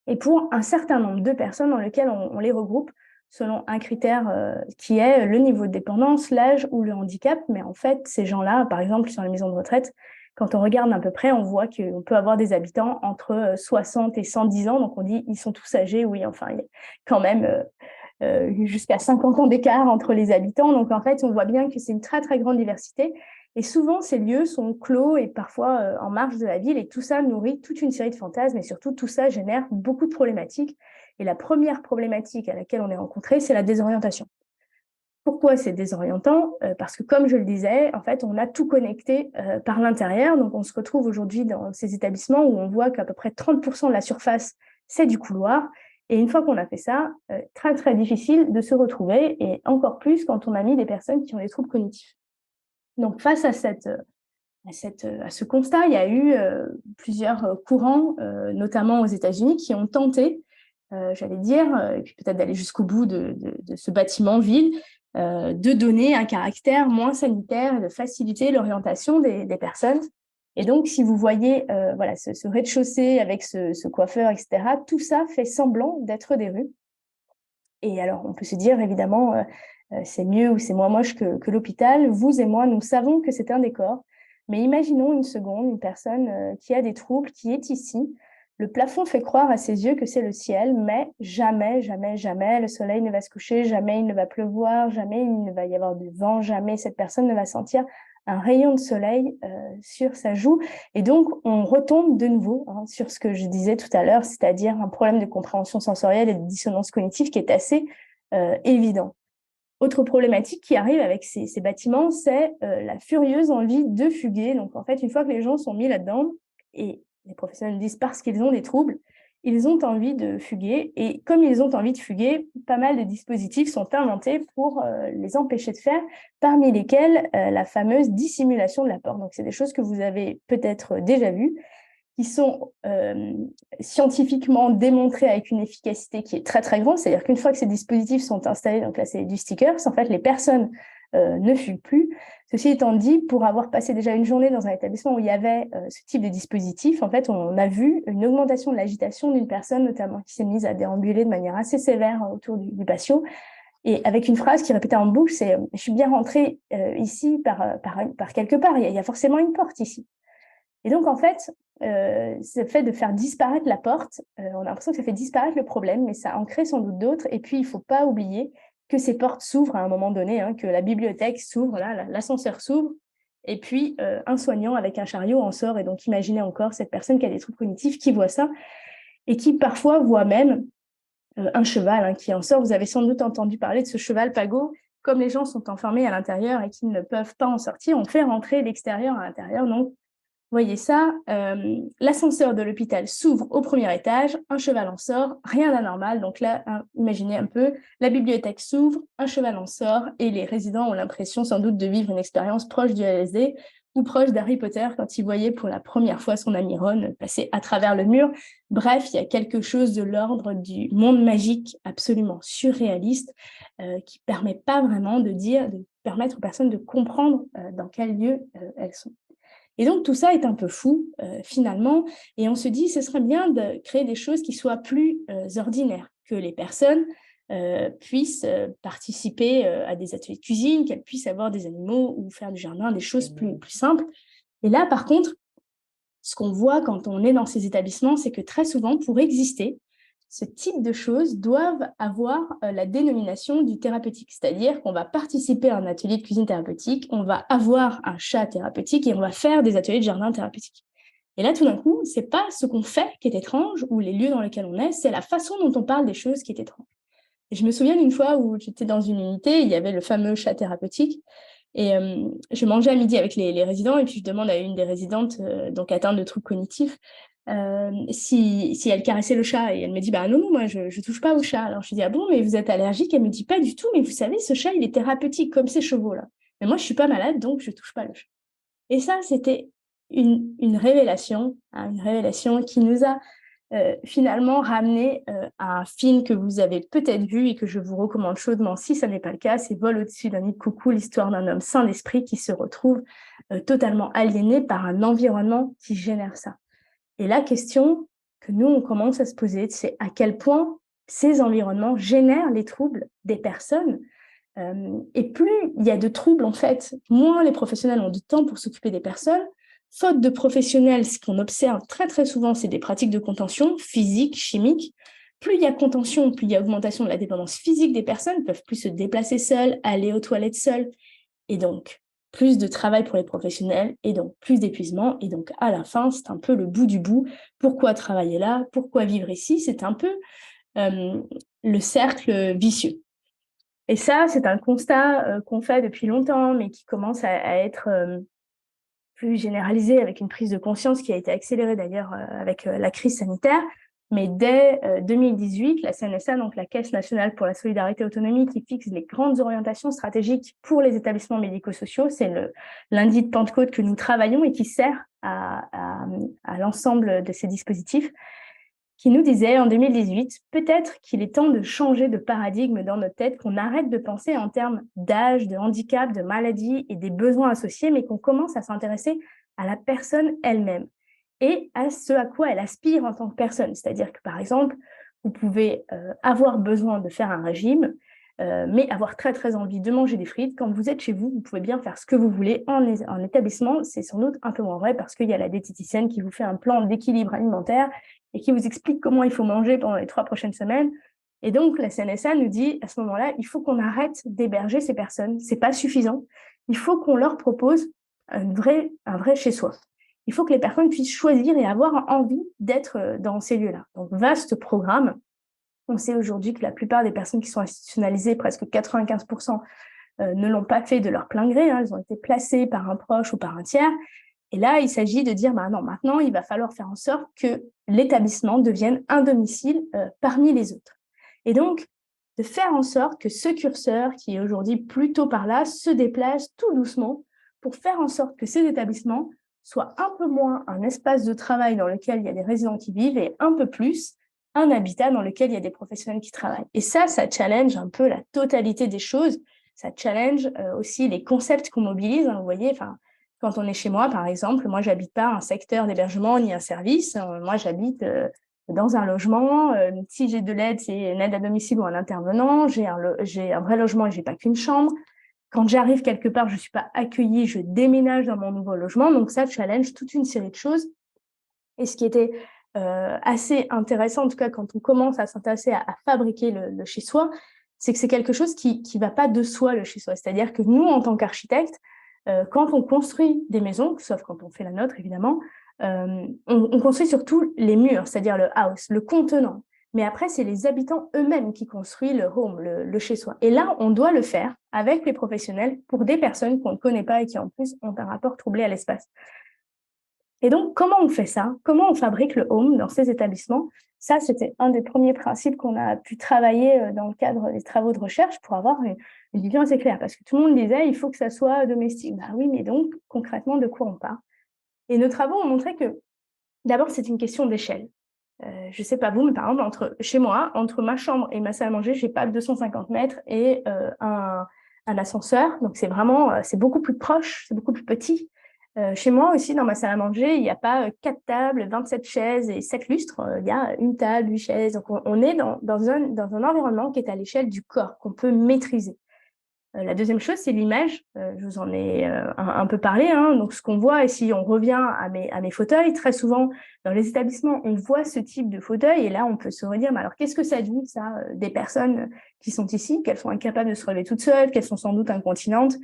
et pour un certain nombre de personnes dans lesquelles on les regroupe selon un critère qui est le niveau de dépendance, l'âge ou le handicap. Mais en fait, ces gens-là, par exemple, sur les maisons de retraite, quand on regarde à peu près, on voit qu'on peut avoir des habitants entre 60 et 110 ans. Donc, on dit ils sont tous âgés. Oui, enfin, il y a quand même jusqu'à 50 ans d'écart entre les habitants. Donc, en fait, on voit bien que c'est une très, très grande diversité. Et souvent, ces lieux sont clos et parfois en marge de la ville. Et tout ça nourrit toute une série de fantasmes. Et surtout, tout ça génère beaucoup de problématiques. Et la première problématique à laquelle on est rencontré, c'est la désorientation. Pourquoi c'est désorientant? Parce que, comme je le disais, en fait, on a tout connecté par l'intérieur. Donc, on se retrouve aujourd'hui dans ces établissements où on voit qu'à peu près 30% de la surface, c'est du couloir. Et une fois qu'on a fait ça, très, très difficile de se retrouver, et encore plus quand on a mis des personnes qui ont des troubles cognitifs. Donc, face à ce constat, il y a eu plusieurs courants, notamment aux États-Unis, qui ont tenté, j'allais dire, et puis peut-être d'aller jusqu'au bout de ce bâtiment-ville, de donner un caractère moins sanitaire et de faciliter l'orientation des personnes. Et donc, si vous voyez voilà, ce rez-de-chaussée avec ce coiffeur, etc., tout ça fait semblant d'être des rues. Et alors, on peut se dire, évidemment, c'est mieux ou c'est moins moche que l'hôpital. Vous et moi, nous savons que c'est un décor. Mais imaginons une seconde, une personne qui a des troubles, qui est ici. Le plafond fait croire à ses yeux que c'est le ciel, mais jamais, jamais, jamais le soleil ne va se coucher, jamais il ne va pleuvoir, jamais il ne va y avoir du vent, jamais cette personne ne va sentir un rayon de soleil sur sa joue. Et donc, on retombe de nouveau sur ce que je disais tout à l'heure, c'est-à-dire un problème de compréhension sensorielle et de dissonance cognitive qui est assez évident. Autre problématique qui arrive avec ces bâtiments, c'est la furieuse envie de fuguer. Donc, en fait, une fois que les gens sont mis là-dedans, et les professionnels disent parce qu'ils ont des troubles, ils ont envie de fuguer. Et comme ils ont envie de fuguer, pas mal de dispositifs sont inventés pour les empêcher de faire, parmi lesquels la fameuse dissimulation de la porte. Donc, c'est des choses que vous avez peut-être déjà vues, qui sont scientifiquement démontrés avec une efficacité qui est très, très grande. C'est-à-dire qu'une fois que ces dispositifs sont installés, donc là, c'est du sticker, en fait, les personnes ne fuient plus. Ceci étant dit, pour avoir passé déjà une journée dans un établissement où il y avait ce type de dispositif, en fait, on a vu une augmentation de l'agitation d'une personne, notamment, qui s'est mise à déambuler de manière assez sévère autour du patio. Et avec une phrase qui répétait en boucle, c'est « je suis bien rentrée ici par quelque part, il y a forcément une porte ici ». Et donc, en fait, ce fait de faire disparaître la porte, on a l'impression que ça fait disparaître le problème, mais ça en crée sans doute d'autres. Et puis, il ne faut pas oublier que ces portes s'ouvrent à un moment donné, que la bibliothèque s'ouvre, là, l'ascenseur s'ouvre, et puis un soignant avec un chariot en sort. Et donc, imaginez encore cette personne qui a des troubles cognitifs, qui voit ça, et qui parfois voit même un cheval qui en sort. Vous avez sans doute entendu parler de ce cheval Pago. Comme les gens sont enfermés à l'intérieur et qu'ils ne peuvent pas en sortir, on fait rentrer l'extérieur à l'intérieur. Donc, voyez ça, l'ascenseur de l'hôpital s'ouvre au premier étage, un cheval en sort, rien d'anormal. Donc là, imaginez un peu, la bibliothèque s'ouvre, un cheval en sort, et les résidents ont l'impression sans doute de vivre une expérience proche du LSD ou proche d'Harry Potter quand il voyait pour la première fois son ami Ron passer à travers le mur. Bref, il y a quelque chose de l'ordre du monde magique absolument surréaliste qui ne permet pas vraiment de permettre aux personnes de comprendre dans quel lieu elles sont. Et donc, tout ça est un peu fou, finalement, et on se dit, ce serait bien de créer des choses qui soient plus ordinaires, que les personnes puissent participer à des ateliers de cuisine, qu'elles puissent avoir des animaux ou faire du jardin, des choses plus simples. Et là, par contre, ce qu'on voit quand on est dans ces établissements, c'est que très souvent, pour exister, ce type de choses doivent avoir la dénomination du thérapeutique, c'est-à-dire qu'on va participer à un atelier de cuisine thérapeutique, on va avoir un chat thérapeutique et on va faire des ateliers de jardin thérapeutique. Et là, tout d'un coup, c'est pas ce qu'on fait qui est étrange ou les lieux dans lesquels on est, c'est la façon dont on parle des choses qui est étrange. Et je me souviens d'une fois où j'étais dans une unité, il y avait le fameux chat thérapeutique. Et je mangeais à midi avec les résidents et puis je demande à une des résidentes, donc atteinte de troubles cognitifs, si elle caressait le chat. Et elle me dit, bah non, moi, je touche pas au chat. Alors je lui dis, ah bon, mais vous êtes allergique? Elle me dit, pas du tout, mais vous savez, ce chat, il est thérapeutique, comme ces chevaux-là. Mais moi, je suis pas malade, donc je touche pas le chat. Et ça, c'était une révélation qui nous a finalement ramené à un film que vous avez peut-être vu et que je vous recommande chaudement si ça n'est pas le cas, c'est Vol au-dessus d'un nid de coucou, l'histoire d'un homme sain d'esprit qui se retrouve totalement aliéné par un environnement qui génère ça. Et la question que nous, on commence à se poser, c'est à quel point ces environnements génèrent les troubles des personnes. Et plus il y a de troubles, en fait, moins les professionnels ont de temps pour s'occuper des personnes. Faute de professionnels, ce qu'on observe très, très souvent, c'est des pratiques de contention physique, chimique. Plus il y a contention, plus il y a augmentation de la dépendance physique des personnes, ne peuvent plus se déplacer seules, aller aux toilettes seules. Et donc, plus de travail pour les professionnels, et donc plus d'épuisement. Et donc, à la fin, c'est un peu le bout du bout. Pourquoi travailler là? Pourquoi vivre ici? C'est un peu le cercle vicieux. Et ça, c'est un constat qu'on fait depuis longtemps, mais qui commence à être plus généralisé avec une prise de conscience qui a été accélérée d'ailleurs avec la crise sanitaire. Mais dès 2018, la CNSA, donc la Caisse nationale pour la solidarité et l'autonomie, qui fixe les grandes orientations stratégiques pour les établissements médico-sociaux, c'est lundi de Pentecôte que nous travaillons et qui sert à l'ensemble de ces dispositifs, qui nous disait en 2018, peut-être qu'il est temps de changer de paradigme dans notre tête, qu'on arrête de penser en termes d'âge, de handicap, de maladie et des besoins associés, mais qu'on commence à s'intéresser à la personne elle-même et à ce à quoi elle aspire en tant que personne. C'est-à-dire que, par exemple, vous pouvez avoir besoin de faire un régime, mais avoir très, très envie de manger des frites. Quand vous êtes chez vous, vous pouvez bien faire ce que vous voulez. En établissement, c'est sans doute un peu moins vrai parce qu'il y a la diététicienne qui vous fait un plan d'équilibre alimentaire et qui vous explique comment il faut manger pendant les 3 prochaines semaines. Et donc, la CNSA nous dit, à ce moment-là, il faut qu'on arrête d'héberger ces personnes. C'est pas suffisant. Il faut qu'on leur propose un vrai chez-soi. Il faut que les personnes puissent choisir et avoir envie d'être dans ces lieux-là. Donc, vaste programme. On sait aujourd'hui que la plupart des personnes qui sont institutionnalisées, presque 95%, ne l'ont pas fait de leur plein gré. Elles ont été placées par un proche ou par un tiers. Et là, il s'agit de dire, non, maintenant, il va falloir faire en sorte que l'établissement devienne un domicile parmi les autres. Et donc, de faire en sorte que ce curseur, qui est aujourd'hui plutôt par là, se déplace tout doucement pour faire en sorte que ces établissements soient un peu moins un espace de travail dans lequel il y a des résidents qui vivent et un peu plus un habitat dans lequel il y a des professionnels qui travaillent. Et ça challenge un peu la totalité des choses. Ça challenge aussi les concepts qu'on mobilise. Vous voyez, quand on est chez moi, par exemple, moi, j'habite pas un secteur d'hébergement ni un service. Moi, j'habite dans un logement. Si j'ai de l'aide, c'est une aide à domicile ou un intervenant. J'ai un vrai logement et j'ai pas qu'une chambre. Quand j'arrive quelque part, je suis pas accueillie, je déménage dans mon nouveau logement. Donc ça challenge toute une série de choses. Et ce qui était assez intéressant, en tout cas quand on commence à s'intéresser à fabriquer le chez-soi, c'est que c'est quelque chose qui va pas de soi, le chez-soi. C'est-à-dire que nous, en tant qu'architectes, quand on construit des maisons, sauf quand on fait la nôtre, évidemment, on construit surtout les murs, c'est-à-dire le house, le contenant. Mais après, c'est les habitants eux-mêmes qui construisent le home, le chez-soi. Et là, on doit le faire avec les professionnels pour des personnes qu'on ne connaît pas et qui, en plus, ont un rapport troublé à l'espace. Et donc, comment on fait ça? Comment on fabrique le home dans ces établissements? Ça, c'était un des premiers principes qu'on a pu travailler dans le cadre des travaux de recherche pour avoir une vision assez claire. Parce que tout le monde disait, il faut que ça soit domestique. Bah oui, mais donc, concrètement, de quoi on parle? Et nos travaux ont montré que, d'abord, c'est une question d'échelle. Je sais pas vous, mais par exemple, chez moi, entre ma chambre et ma salle à manger, j'ai pas 250 mètres et un ascenseur. Donc, c'est beaucoup plus proche, c'est beaucoup plus petit. Chez moi aussi, dans ma salle à manger, il n'y a pas 4 tables, 27 chaises et 7 lustres. Il y a une table, 8 chaises. Donc, on est dans un environnement qui est à l'échelle du corps, qu'on peut maîtriser. La deuxième chose, c'est l'image. Je vous en ai un peu parlé. Donc, ce qu'on voit, et si on revient à mes fauteuils, très souvent, dans les établissements, on voit ce type de fauteuil. Et là, on peut se redire, mais alors, qu'est-ce que ça dit, ça, des personnes qui sont ici, qu'elles sont incapables de se relever toutes seules, qu'elles sont sans doute incontinentes,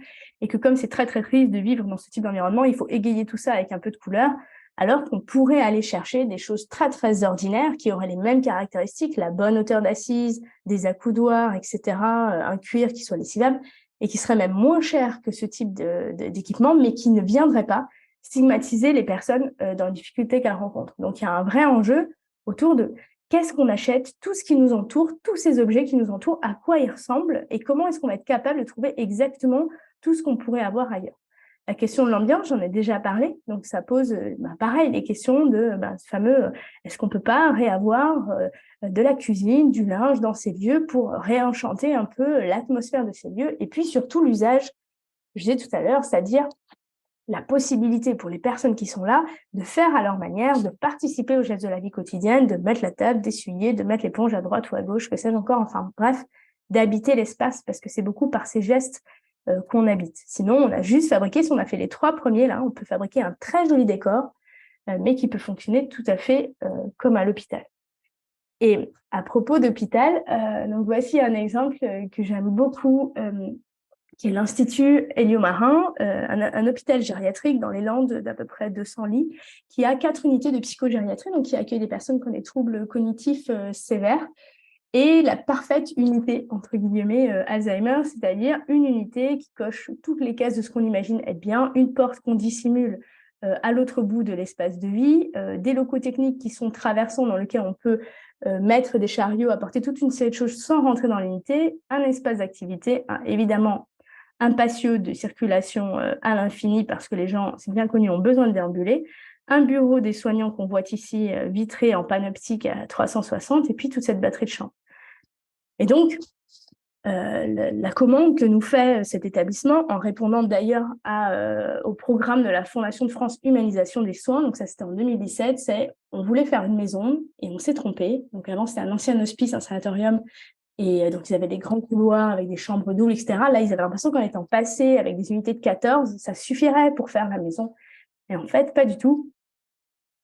et que comme c'est très, très triste de vivre dans ce type d'environnement, il faut égayer tout ça avec un peu de couleur, alors qu'on pourrait aller chercher des choses très, très ordinaires qui auraient les mêmes caractéristiques, la bonne hauteur d'assise, des accoudoirs, etc., un cuir qui soit lessivable, et qui serait même moins cher que ce type d'équipement, mais qui ne viendrait pas stigmatiser les personnes dans les difficultés qu'elles rencontrent. Donc, il y a un vrai enjeu autour de qu'est-ce qu'on achète, tout ce qui nous entoure, tous ces objets qui nous entourent, à quoi ils ressemblent et comment est-ce qu'on va être capable de trouver exactement tout ce qu'on pourrait avoir ailleurs. La question de l'ambiance, j'en ai déjà parlé, donc ça pose pareil les questions de ce fameux est-ce qu'on peut pas réavoir de la cuisine, du linge dans ces lieux pour réenchanter un peu l'atmosphère de ces lieux et puis surtout l'usage, je disais tout à l'heure, c'est-à-dire la possibilité pour les personnes qui sont là de faire à leur manière, de participer aux gestes de la vie quotidienne, de mettre la table, d'essuyer, de mettre l'éponge à droite ou à gauche, que sais-je encore, enfin bref, d'habiter l'espace, parce que c'est beaucoup par ces gestes qu'on habite. Sinon, on a juste fabriqué, si on a fait les 3 premiers, là, on peut fabriquer un très joli décor, mais qui peut fonctionner tout à fait comme à l'hôpital. Et à propos d'hôpital, donc voici un exemple que j'aime beaucoup, qui est l'Institut Hélio-Marin, un hôpital gériatrique dans les Landes d'à peu près 200 lits, qui a 4 unités de psychogériatrie, donc qui accueille des personnes qui ont des troubles cognitifs sévères, et la parfaite unité, entre guillemets, Alzheimer, c'est-à-dire une unité qui coche toutes les cases de ce qu'on imagine être bien, une porte qu'on dissimule à l'autre bout de l'espace de vie, des locaux techniques qui sont traversants dans lesquels on peut mettre des chariots, apporter toute une série de choses sans rentrer dans l'unité, un espace d'activité, évidemment un patio de circulation à l'infini parce que les gens, c'est bien connu, ont besoin de déambuler, un bureau des soignants qu'on voit ici vitré en panoptique à 360 et puis toute cette batterie de champs. Et donc, la commande que nous fait cet établissement, en répondant d'ailleurs au programme de la Fondation de France Humanisation des Soins, donc ça c'était en 2017, c'est on voulait faire une maison et on s'est trompé. Donc avant c'était un ancien hospice, un sanatorium, et donc ils avaient des grands couloirs avec des chambres doubles, etc. Là ils avaient l'impression qu'en étant passés avec des unités de 14, ça suffirait pour faire la maison. Et en fait, pas du tout.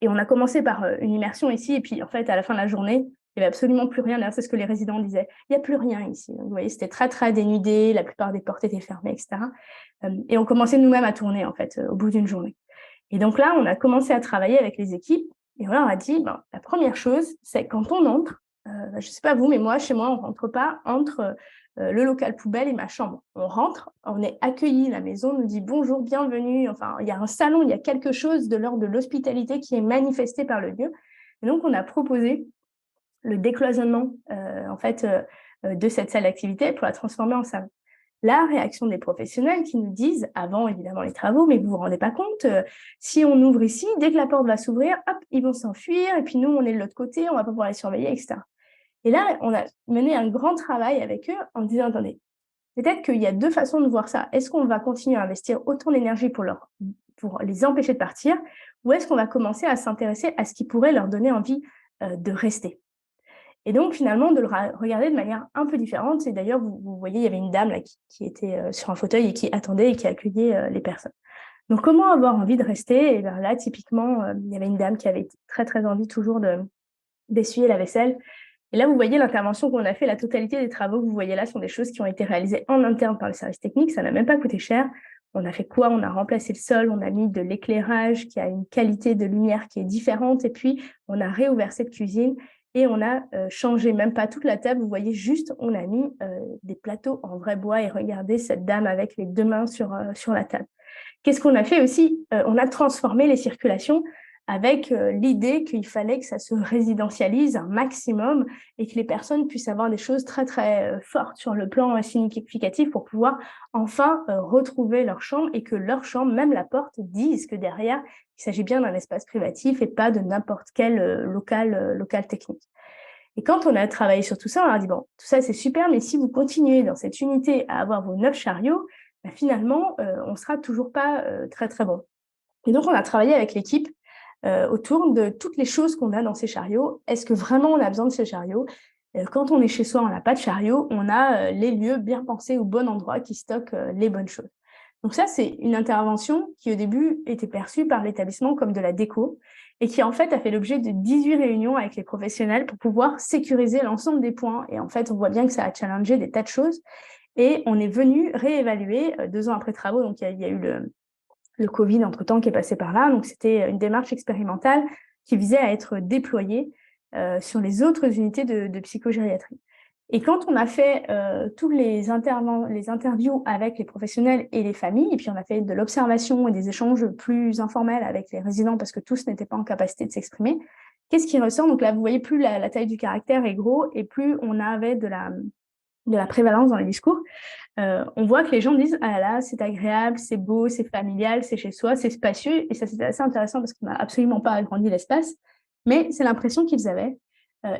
Et on a commencé par une immersion ici, et puis en fait, à la fin de la journée, il n'y avait absolument plus rien. D'ailleurs, c'est ce que les résidents disaient. Il n'y a plus rien ici. Donc, vous voyez, c'était très, très dénudé. La plupart des portes étaient fermées, etc. Et on commençait nous-mêmes à tourner, en fait, au bout d'une journée. Et donc là, on a commencé à travailler avec les équipes. Et voilà, on a dit, la première chose, c'est quand on entre, je ne sais pas vous, mais moi, chez moi, on ne rentre pas entre le local poubelle et ma chambre. On rentre, on est accueilli, la maison nous dit bonjour, bienvenue. Enfin, il y a un salon, il y a quelque chose de l'ordre de l'hospitalité qui est manifesté par le lieu. Et donc, on a proposé le décloisonnement en fait, de cette salle d'activité pour la transformer en salon. La réaction des professionnels qui nous disent, avant évidemment les travaux, mais vous ne vous rendez pas compte, si on ouvre ici, dès que la porte va s'ouvrir, hop, ils vont s'enfuir, et puis nous, on est de l'autre côté, on ne va pas pouvoir les surveiller, etc. Et là, on a mené un grand travail avec eux en disant, attendez, peut-être qu'il y a 2 façons de voir ça. Est-ce qu'on va continuer à investir autant d'énergie pour les empêcher de partir, ou est-ce qu'on va commencer à s'intéresser à ce qui pourrait leur donner envie de rester? Et donc, finalement, de le regarder de manière un peu différente. Et d'ailleurs, vous voyez, il y avait une dame là, qui était sur un fauteuil et qui attendait et qui accueillait les personnes. Donc, comment avoir envie de rester? Et bien là, typiquement, il y avait une dame qui avait très, très envie toujours d'essuyer la vaisselle. Et là, vous voyez l'intervention qu'on a fait, la totalité des travaux que vous voyez là sont des choses qui ont été réalisées en interne par le service technique. Ça n'a même pas coûté cher. On a fait quoi? On a remplacé le sol, on a mis de l'éclairage qui a une qualité de lumière qui est différente. Et puis, on a réouvert cette cuisine et on a changé, même pas toute la table. Vous voyez juste, on a mis des plateaux en vrai bois et regardez cette dame avec les 2 mains sur la table. Qu'est-ce qu'on a fait aussi? On a transformé les circulations avec l'idée qu'il fallait que ça se résidentialise un maximum et que les personnes puissent avoir des choses très, très fortes sur le plan significatif pour pouvoir enfin retrouver leur chambre et que leur chambre, même la porte, dise que derrière, il s'agit bien d'un espace privatif et pas de n'importe quel local technique. Et quand on a travaillé sur tout ça, on a dit, bon, tout ça c'est super, mais si vous continuez dans cette unité à avoir vos 9 chariots, finalement, on ne sera toujours pas très, très bon. Et donc, on a travaillé avec l'équipe autour de toutes les choses qu'on a dans ces chariots. Est-ce que vraiment on a besoin de ces chariots? Quand on est chez soi, on n'a pas de chariot, on a les lieux bien pensés au bon endroit qui stockent les bonnes choses. Donc ça, c'est une intervention qui au début était perçue par l'établissement comme de la déco et qui en fait a fait l'objet de 18 réunions avec les professionnels pour pouvoir sécuriser l'ensemble des points. Et en fait, on voit bien que ça a challengé des tas de choses. Et on est venu réévaluer 2 ans après travaux. Donc, il y a eu le Covid entre-temps qui est passé par là. Donc, c'était une démarche expérimentale qui visait à être déployée sur les autres unités de psychogériatrie. Et quand on a fait tous les interviews avec les professionnels et les familles, et puis on a fait de l'observation et des échanges plus informels avec les résidents parce que tous n'étaient pas en capacité de s'exprimer, qu'est-ce qui ressort? Donc là, vous voyez, plus la taille du caractère est gros et plus on avait de la prévalence dans les discours, on voit que les gens disent « Ah là, c'est agréable, c'est beau, c'est familial, c'est chez soi, c'est spacieux ». Et ça, c'était assez intéressant parce qu'on n'a absolument pas agrandi l'espace, mais c'est l'impression qu'ils avaient.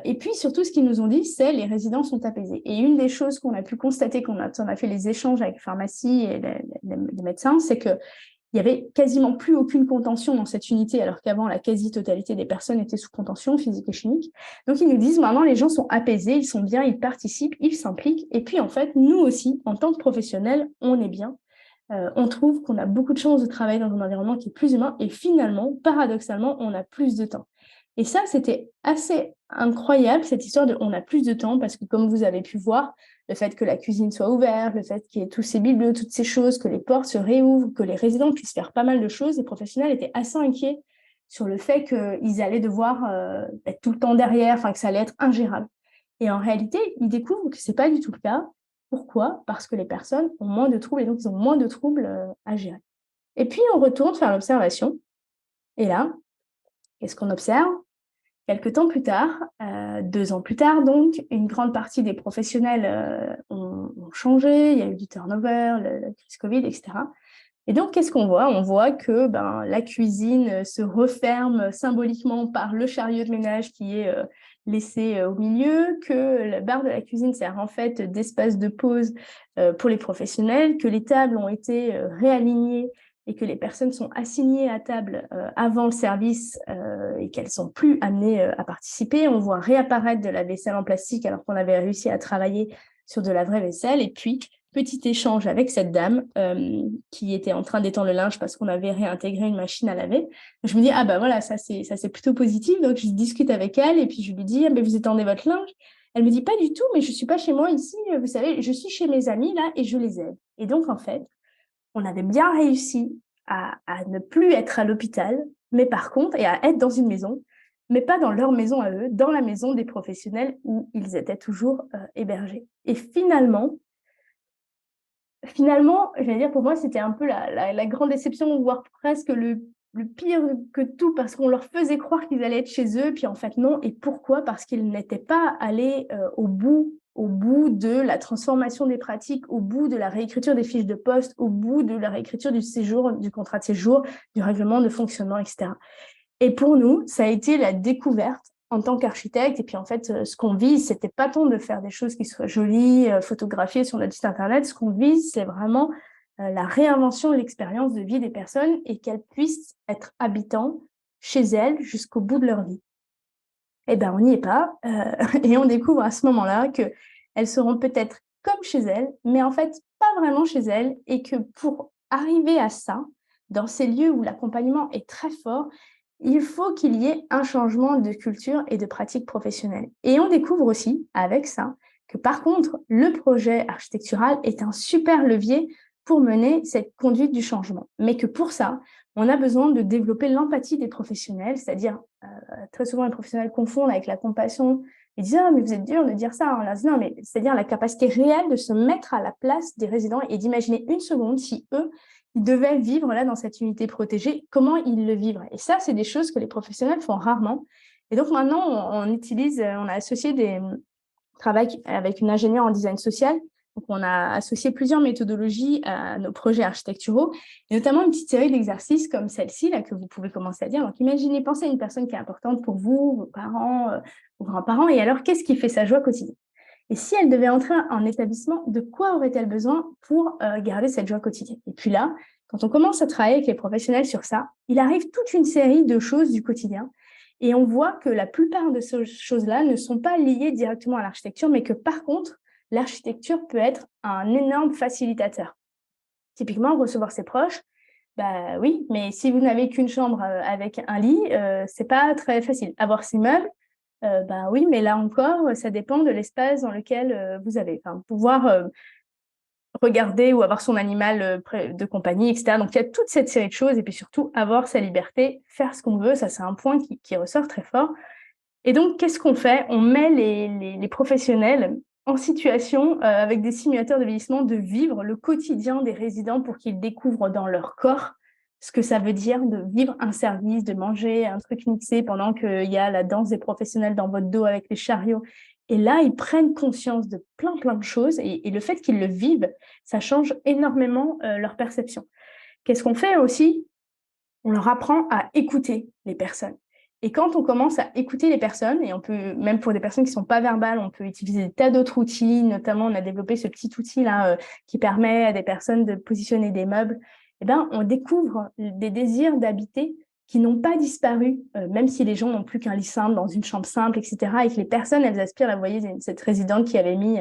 Et puis, surtout, ce qu'ils nous ont dit, c'est « Les résidents sont apaisés ». Et une des choses qu'on a pu constater quand on a fait les échanges avec les pharmacies et les médecins, c'est que il n'y avait quasiment plus aucune contention dans cette unité, alors qu'avant, la quasi-totalité des personnes étaient sous contention physique et chimique. Donc, ils nous disent, maintenant, les gens sont apaisés, ils sont bien, ils participent, ils s'impliquent. Et puis, en fait, nous aussi, en tant que professionnels, on est bien. On trouve qu'on a beaucoup de chance de travailler dans un environnement qui est plus humain. Et finalement, paradoxalement, on a plus de temps. Et ça, c'était assez incroyable, cette histoire de on a plus de temps, parce que comme vous avez pu voir, le fait que la cuisine soit ouverte, le fait qu'il y ait tous ces bibliothèques, toutes ces choses, que les portes se réouvrent, que les résidents puissent faire pas mal de choses, les professionnels étaient assez inquiets sur le fait qu'ils allaient devoir être tout le temps derrière, enfin que ça allait être ingérable. Et en réalité, ils découvrent que ce n'est pas du tout le cas. Pourquoi? Parce que les personnes ont moins de troubles et donc ils ont moins de troubles à gérer. Et puis, on retourne faire l'observation. Et là, qu'est-ce qu'on observe? Quelques temps plus tard, 2 ans plus tard, donc, une grande partie des professionnels ont changé, il y a eu du turnover, la crise Covid, etc. Et donc, qu'est-ce qu'on voit? On voit que la cuisine se referme symboliquement par le chariot de ménage qui est laissé au milieu, que la barre de la cuisine sert en fait d'espace de pause pour les professionnels, que les tables ont été réalignées et que les personnes sont assignées à table avant le service et qu'elles ne sont plus amenées à participer. On voit réapparaître de la vaisselle en plastique alors qu'on avait réussi à travailler sur de la vraie vaisselle. Et puis, petit échange avec cette dame qui était en train d'étendre le linge parce qu'on avait réintégré une machine à laver. Je me dis, ah bah voilà, ça c'est plutôt positif. Donc, je discute avec elle et puis je lui dis, ah, mais vous étendez votre linge? Elle me dit, pas du tout, mais je ne suis pas chez moi ici. Vous savez, je suis chez mes amis là et je les aide. Et donc, en fait, on avait bien réussi à ne plus être à l'hôpital, mais par contre, et à être dans une maison, mais pas dans leur maison à eux, dans la maison des professionnels où ils étaient toujours hébergés. Et finalement, je vais dire, pour moi, c'était un peu la grande déception, voire presque le pire que tout, parce qu'on leur faisait croire qu'ils allaient être chez eux, puis en fait, non. Et pourquoi? Parce qu'ils n'étaient pas allés au bout de la transformation des pratiques, au bout de la réécriture des fiches de poste, au bout de la réécriture du séjour, du contrat de séjour, du règlement de fonctionnement, etc. Et pour nous, ça a été la découverte en tant qu'architecte. Et puis, en fait, ce qu'on vise, c'était pas tant de faire des choses qui soient jolies, photographiées sur notre site Internet. Ce qu'on vise, c'est vraiment la réinvention de l'expérience de vie des personnes et qu'elles puissent être habitants chez elles jusqu'au bout de leur vie. Eh bien, on n'y est pas. Et on découvre à ce moment-là qu'elles seront peut-être comme chez elles, mais en fait, pas vraiment chez elles. Et que pour arriver à ça, dans ces lieux où l'accompagnement est très fort, il faut qu'il y ait un changement de culture et de pratique professionnelle. Et on découvre aussi, avec ça, que par contre, le projet architectural est un super levier pour mener cette conduite du changement. Mais que pour ça, on a besoin de développer l'empathie des professionnels, c'est-à-dire, très souvent, les professionnels confondent avec la compassion et disent « Ah, mais vous êtes dur de dire ça hein. ». Non, mais c'est-à-dire la capacité réelle de se mettre à la place des résidents et d'imaginer une seconde si eux, ils devaient vivre là dans cette unité protégée, comment ils le vivraient. Et ça, c'est des choses que les professionnels font rarement. Et donc maintenant, on a associé des travail avec une ingénieure en design social. Donc, on a associé plusieurs méthodologies à nos projets architecturaux, et notamment une petite série d'exercices comme celle-ci, là, que vous pouvez commencer à dire. Donc, imaginez, pensez à une personne qui est importante pour vous, vos parents, vos grands-parents, et alors, qu'est-ce qui fait sa joie quotidienne? Et si elle devait entrer en établissement, de quoi aurait-elle besoin pour garder cette joie quotidienne? Et puis là, quand on commence à travailler avec les professionnels sur ça, il arrive toute une série de choses du quotidien. Et on voit que la plupart de ces choses-là ne sont pas liées directement à l'architecture, mais que par contre, l'architecture peut être un énorme facilitateur. Typiquement, recevoir ses proches, bah oui, mais si vous n'avez qu'une chambre avec un lit, c'est pas très facile. Avoir ses meubles, bah oui, mais là encore, ça dépend de l'espace dans lequel vous avez. Enfin, pouvoir regarder ou avoir son animal de compagnie, etc. Donc, il y a toute cette série de choses et puis surtout, avoir sa liberté, faire ce qu'on veut, ça c'est un point qui ressort très fort. Et donc, qu'est-ce qu'on fait? On met les professionnels en situation, avec des simulateurs de vieillissement, de vivre le quotidien des résidents pour qu'ils découvrent dans leur corps ce que ça veut dire de vivre un service, de manger un truc mixé pendant qu'il y a la danse des professionnels dans votre dos avec les chariots. Et là, ils prennent conscience de plein de choses et le fait qu'ils le vivent, ça change énormément leur perception. Qu'est-ce qu'on fait aussi? On leur apprend à écouter les personnes. Et quand on commence à écouter les personnes, et on peut, même pour des personnes qui ne sont pas verbales, on peut utiliser des tas d'autres outils, notamment on a développé ce petit outil-là qui permet à des personnes de positionner des meubles eh ben, on découvre des désirs d'habiter qui n'ont pas disparu, même si les gens n'ont plus qu'un lit simple dans une chambre simple, etc. Et que les personnes, elles aspirent, vous voyez, cette résidente qui avait mis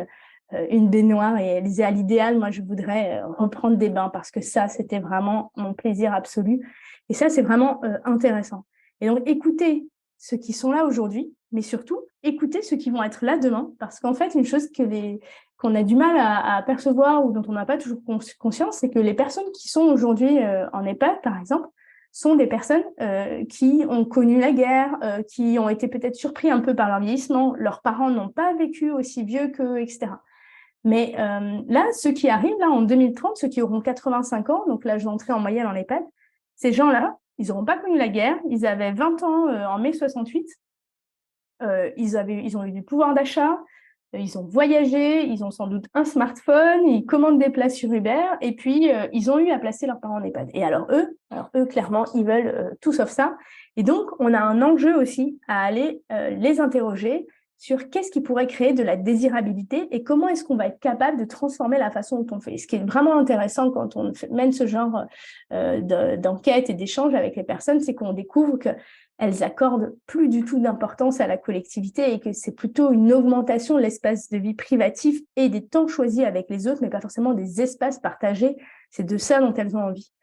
une baignoire et elle disait à l'idéal, moi, je voudrais reprendre des bains parce que ça, c'était vraiment mon plaisir absolu. Et ça, c'est vraiment intéressant. Et donc, écoutez ceux qui sont là aujourd'hui, mais surtout, écoutez ceux qui vont être là demain, parce qu'en fait, une chose qu'on a du mal à percevoir ou dont on n'a pas toujours conscience, c'est que les personnes qui sont aujourd'hui en EHPAD, par exemple, sont des personnes qui ont connu la guerre, qui ont été peut-être surpris un peu par leur vieillissement, leurs parents n'ont pas vécu aussi vieux qu'eux, etc. Mais là, ceux qui arrivent là en 2030, ceux qui auront 85 ans, donc l'âge d'entrée en moyenne en EHPAD, ces gens-là, ils n'auront pas connu la guerre, ils avaient 20 ans en mai 68, ils ont eu du pouvoir d'achat, ils ont voyagé, ils ont sans doute un smartphone, ils commandent des places sur Uber, et puis ils ont eu à placer leurs parents en EHPAD. Et alors eux clairement, ils veulent tout sauf ça. Et donc, on a un enjeu aussi à aller les interroger sur qu'est-ce qui pourrait créer de la désirabilité et comment est-ce qu'on va être capable de transformer la façon dont on fait. Ce qui est vraiment intéressant quand on mène ce genre d'enquête et d'échange avec les personnes, c'est qu'on découvre qu'elles accordent plus du tout d'importance à la collectivité et que c'est plutôt une augmentation de l'espace de vie privatif et des temps choisis avec les autres, mais pas forcément des espaces partagés. C'est de ça dont elles ont envie.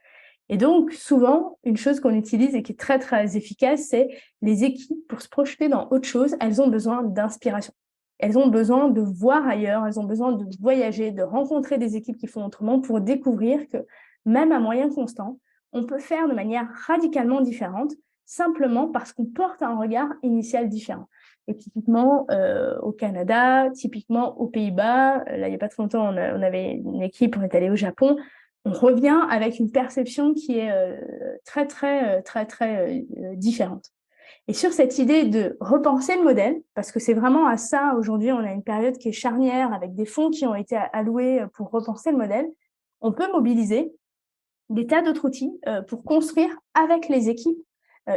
Et donc, souvent, une chose qu'on utilise et qui est très, très efficace, c'est les équipes, pour se projeter dans autre chose, elles ont besoin d'inspiration. Elles ont besoin de voir ailleurs, elles ont besoin de voyager, de rencontrer des équipes qui font autrement pour découvrir que même à moyens constants, on peut faire de manière radicalement différente, simplement parce qu'on porte un regard initial différent. Et typiquement, au Canada, typiquement aux Pays-Bas, là, il n'y a pas très longtemps, on avait une équipe, on est allé au Japon, on revient avec une perception qui est très différente. Et sur cette idée de repenser le modèle, parce que c'est vraiment à ça, aujourd'hui, on a une période qui est charnière avec des fonds qui ont été alloués pour repenser le modèle, on peut mobiliser des tas d'autres outils pour construire avec les équipes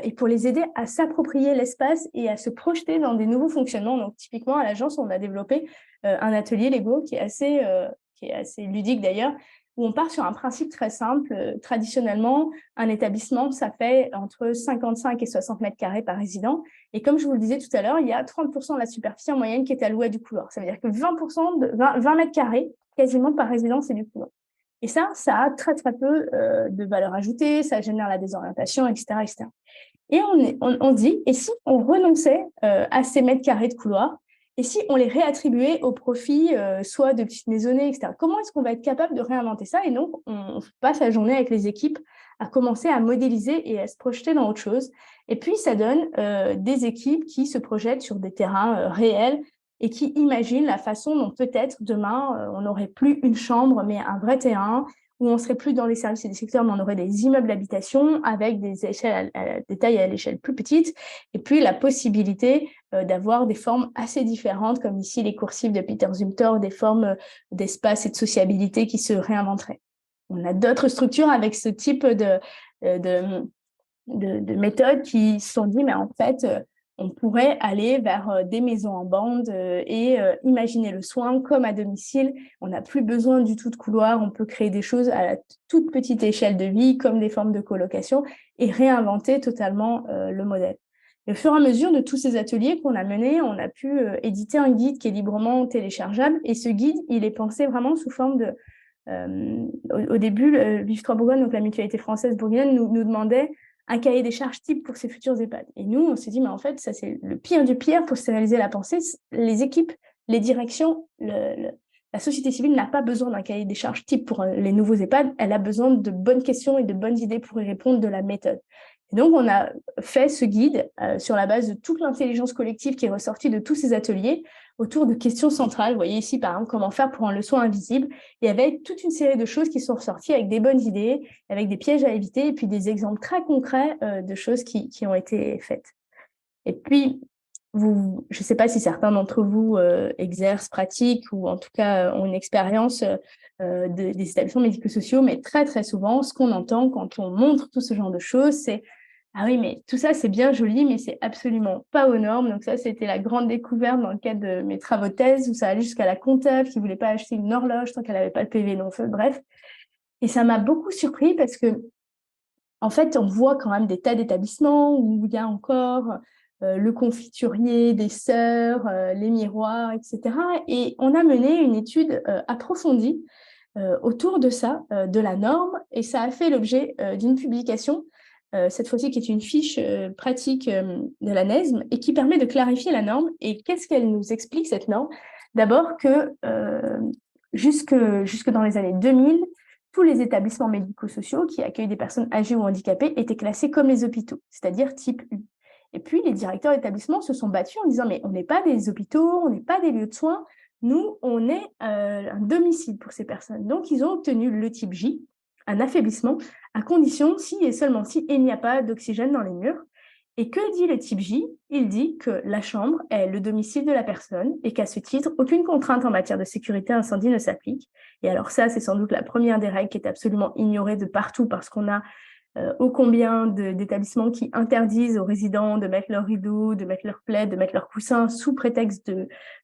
et pour les aider à s'approprier l'espace et à se projeter dans des nouveaux fonctionnements. Donc, typiquement, à l'agence, on a développé un atelier Lego qui est assez ludique d'ailleurs, où on part sur un principe très simple. Traditionnellement, un établissement, ça fait entre 55 et 60 mètres carrés par résident. Et comme je vous le disais tout à l'heure, il y a 30% de la superficie en moyenne qui est allouée à du couloir. Ça veut dire que 20 mètres carrés, quasiment par résident, c'est du couloir. Et ça a très peu de valeur ajoutée, ça génère la désorientation, etc. etc. Et on dit, et si on renonçait à ces mètres carrés de couloir, et si on les réattribuait au profit soit de petites maisonnées, etc. Comment est-ce qu'on va être capable de réinventer ça? Et donc, on passe la journée avec les équipes à commencer à modéliser et à se projeter dans autre chose. Et puis, ça donne des équipes qui se projettent sur des terrains réels et qui imaginent la façon dont peut-être demain, on n'aurait plus une chambre, mais un vrai terrain, où on ne serait plus dans les services et des secteurs, mais on aurait des immeubles d'habitation avec des échelles, des tailles à l'échelle plus petite, et puis la possibilité d'avoir des formes assez différentes, comme ici les coursives de Peter Zumthor, des formes d'espace et de sociabilité qui se réinventeraient. On a d'autres structures avec ce type de méthodes qui se sont dit, mais en fait, on pourrait aller vers des maisons en bande et imaginer le soin comme à domicile. On n'a plus besoin du tout de couloir. On peut créer des choses à la toute petite échelle de vie, comme des formes de colocation, et réinventer totalement le modèle. Et au fur et à mesure de tous ces ateliers qu'on a menés, on a pu éditer un guide qui est librement téléchargeable. Et ce guide, il est pensé vraiment sous forme de... au début, Vive Trois Bourgogne, donc la mutualité française bourguignonne, nous demandait un cahier des charges type pour ces futurs EHPAD. Et nous, on s'est dit, mais en fait, ça, c'est le pire du pire pour stériliser la pensée. Les équipes, les directions, la société civile n'a pas besoin d'un cahier des charges type pour les nouveaux EHPAD. Elle a besoin de bonnes questions et de bonnes idées pour y répondre, de la méthode. Et donc, on a fait ce guide sur la base de toute l'intelligence collective qui est ressortie de tous ces ateliers autour de questions centrales. Vous voyez ici, par exemple, comment faire pour rendre le soin invisible. Et avec toute une série de choses qui sont ressorties avec des bonnes idées, avec des pièges à éviter, et puis des exemples très concrets de choses qui ont été faites. Et puis, je ne sais pas si certains d'entre vous exercent, pratiquent, ou en tout cas ont une expérience des établissements médico-sociaux, mais très souvent, ce qu'on entend quand on montre tout ce genre de choses, c'est ah oui, mais tout ça, c'est bien joli, mais c'est absolument pas aux normes. Donc ça, c'était la grande découverte dans le cadre de mes travaux de thèse, où ça allait jusqu'à la comptable qui voulait pas acheter une horloge tant qu'elle n'avait pas le PV non-feu, bref. Et ça m'a beaucoup surpris parce que, en fait, on voit quand même des tas d'établissements où il y a encore le confiturier, des sœurs, les miroirs, etc. Et on a mené une étude approfondie autour de ça, de la norme, et ça a fait l'objet d'une publication, cette fois-ci qui est une fiche pratique de la NESM et qui permet de clarifier la norme. Et qu'est-ce qu'elle nous explique, cette norme? D'abord que jusque dans les années 2000, tous les établissements médico-sociaux qui accueillent des personnes âgées ou handicapées étaient classés comme les hôpitaux, c'est-à-dire type U. Et puis, les directeurs d'établissements se sont battus en disant « mais on n'est pas des hôpitaux, on n'est pas des lieux de soins, nous, on est un domicile pour ces personnes ». Donc, ils ont obtenu le type J, un affaiblissement, à condition, si et seulement si, il n'y a pas d'oxygène dans les murs. Et que dit le type J? Il dit que la chambre est le domicile de la personne et qu'à ce titre, aucune contrainte en matière de sécurité incendie ne s'applique. Et alors ça, c'est sans doute la première des règles qui est absolument ignorée de partout parce qu'on a ô combien d'établissements qui interdisent aux résidents de mettre leurs rideaux, de mettre leurs plaids, de mettre leurs coussins sous prétexte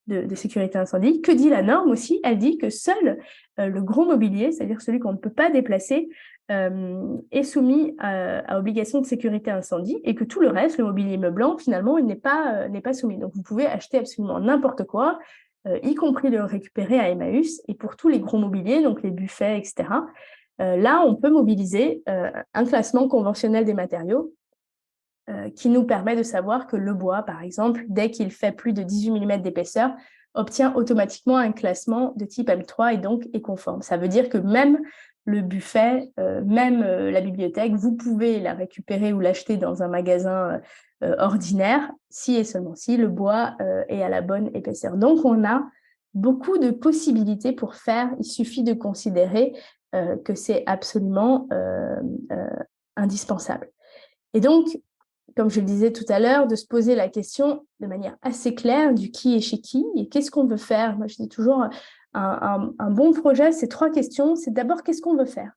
de sécurité incendie. Que dit la norme aussi? Elle dit que seul le gros mobilier, c'est-à-dire celui qu'on ne peut pas déplacer, est soumis à obligation de sécurité incendie, et que tout le reste, le mobilier meublant, finalement, il n'est pas soumis. Donc, vous pouvez acheter absolument n'importe quoi, y compris le récupérer à Emmaüs, et pour tous les gros mobiliers, donc les buffets, etc., là, on peut mobiliser un classement conventionnel des matériaux qui nous permet de savoir que le bois, par exemple, dès qu'il fait plus de 18 mm d'épaisseur, obtient automatiquement un classement de type M3 et donc est conforme. Ça veut dire que même le buffet, même la bibliothèque, vous pouvez la récupérer ou l'acheter dans un magasin ordinaire, si et seulement si le bois est à la bonne épaisseur. Donc, on a beaucoup de possibilités pour faire. Il suffit de considérer que c'est absolument indispensable. Et donc, comme je le disais tout à l'heure, de se poser la question de manière assez claire du qui est chez qui et qu'est-ce qu'on veut faire. Moi, je dis toujours, un bon projet, c'est 3 questions. C'est d'abord, qu'est-ce qu'on veut faire?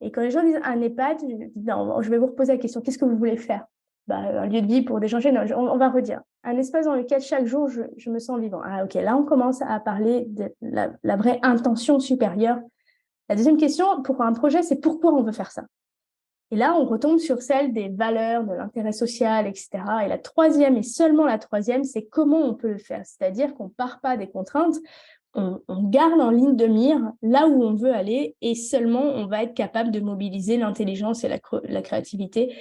Et quand les gens disent un EHPAD, je dis, non, je vais vous reposer la question, qu'est-ce que vous voulez faire? Un lieu de vie pour des gens jeunes, on va redire. Un espace dans lequel chaque jour, je me sens vivant. Ah, ok, là, on commence à parler de la vraie intention supérieure. La deuxième question, pour un projet, c'est pourquoi on veut faire ça? Et là, on retombe sur celle des valeurs, de l'intérêt social, etc. Et la troisième, et seulement la troisième, c'est comment on peut le faire. C'est-à-dire qu'on ne part pas des contraintes, on garde en ligne de mire là où on veut aller et seulement on va être capable de mobiliser l'intelligence et la créativité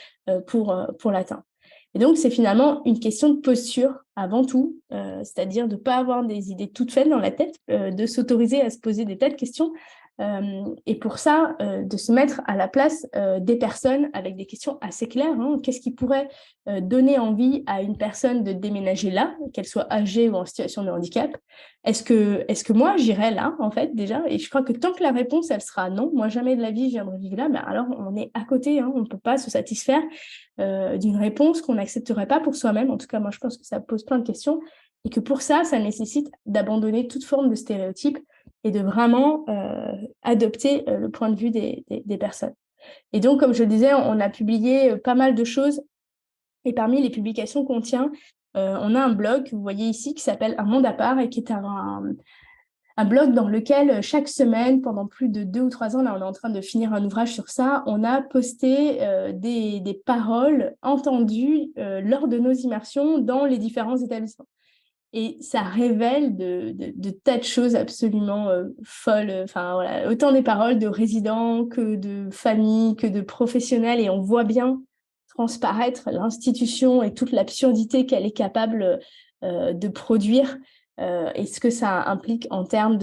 pour l'atteindre. Et donc, c'est finalement une question de posture avant tout, c'est-à-dire de ne pas avoir des idées toutes faites dans la tête, de s'autoriser à se poser des tas de questions, et pour ça, de se mettre à la place des personnes avec des questions assez claires. Hein. Qu'est-ce qui pourrait donner envie à une personne de déménager là, qu'elle soit âgée ou en situation de handicap? Est-ce que moi, j'irais là, en fait, déjà? Et je crois que tant que la réponse, elle sera non, moi, jamais de la vie, je viendrai vivre là, mais alors on est à côté, hein, on ne peut pas se satisfaire d'une réponse qu'on n'accepterait pas pour soi-même. En tout cas, moi, je pense que ça pose plein de questions et que pour ça, ça nécessite d'abandonner toute forme de stéréotypes et de vraiment adopter le point de vue des personnes. Et donc, comme je le disais, on a publié pas mal de choses. Et parmi les publications qu'on tient, on a un blog que vous voyez ici qui s'appelle Un monde à part et qui est un blog dans lequel chaque semaine, pendant plus de 2 ou 3 ans, là on est en train de finir un ouvrage sur ça, on a posté des paroles entendues lors de nos immersions dans les différents établissements. Et ça révèle de tas de choses absolument folles. Enfin, voilà, autant des paroles de résidents que de familles, que de professionnels. Et on voit bien transparaître l'institution et toute l'absurdité qu'elle est capable de produire et ce que ça implique en termes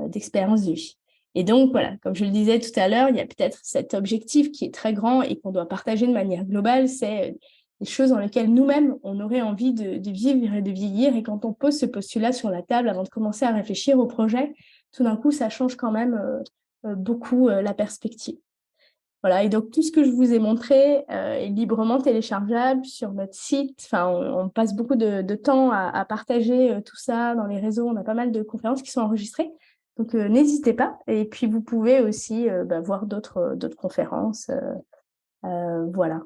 d'expérience de vie. Et donc, voilà, comme je le disais tout à l'heure, il y a peut-être cet objectif qui est très grand et qu'on doit partager de manière globale, c'est des choses dans lesquelles nous-mêmes, on aurait envie de vivre et de vieillir. Et quand on pose ce postulat sur la table avant de commencer à réfléchir au projet, tout d'un coup, ça change quand même beaucoup la perspective. Voilà, et donc tout ce que je vous ai montré est librement téléchargeable sur notre site. Enfin, on passe beaucoup de temps à partager tout ça dans les réseaux. On a pas mal de conférences qui sont enregistrées. Donc, n'hésitez pas. Et puis, vous pouvez aussi voir d'autres conférences. Voilà.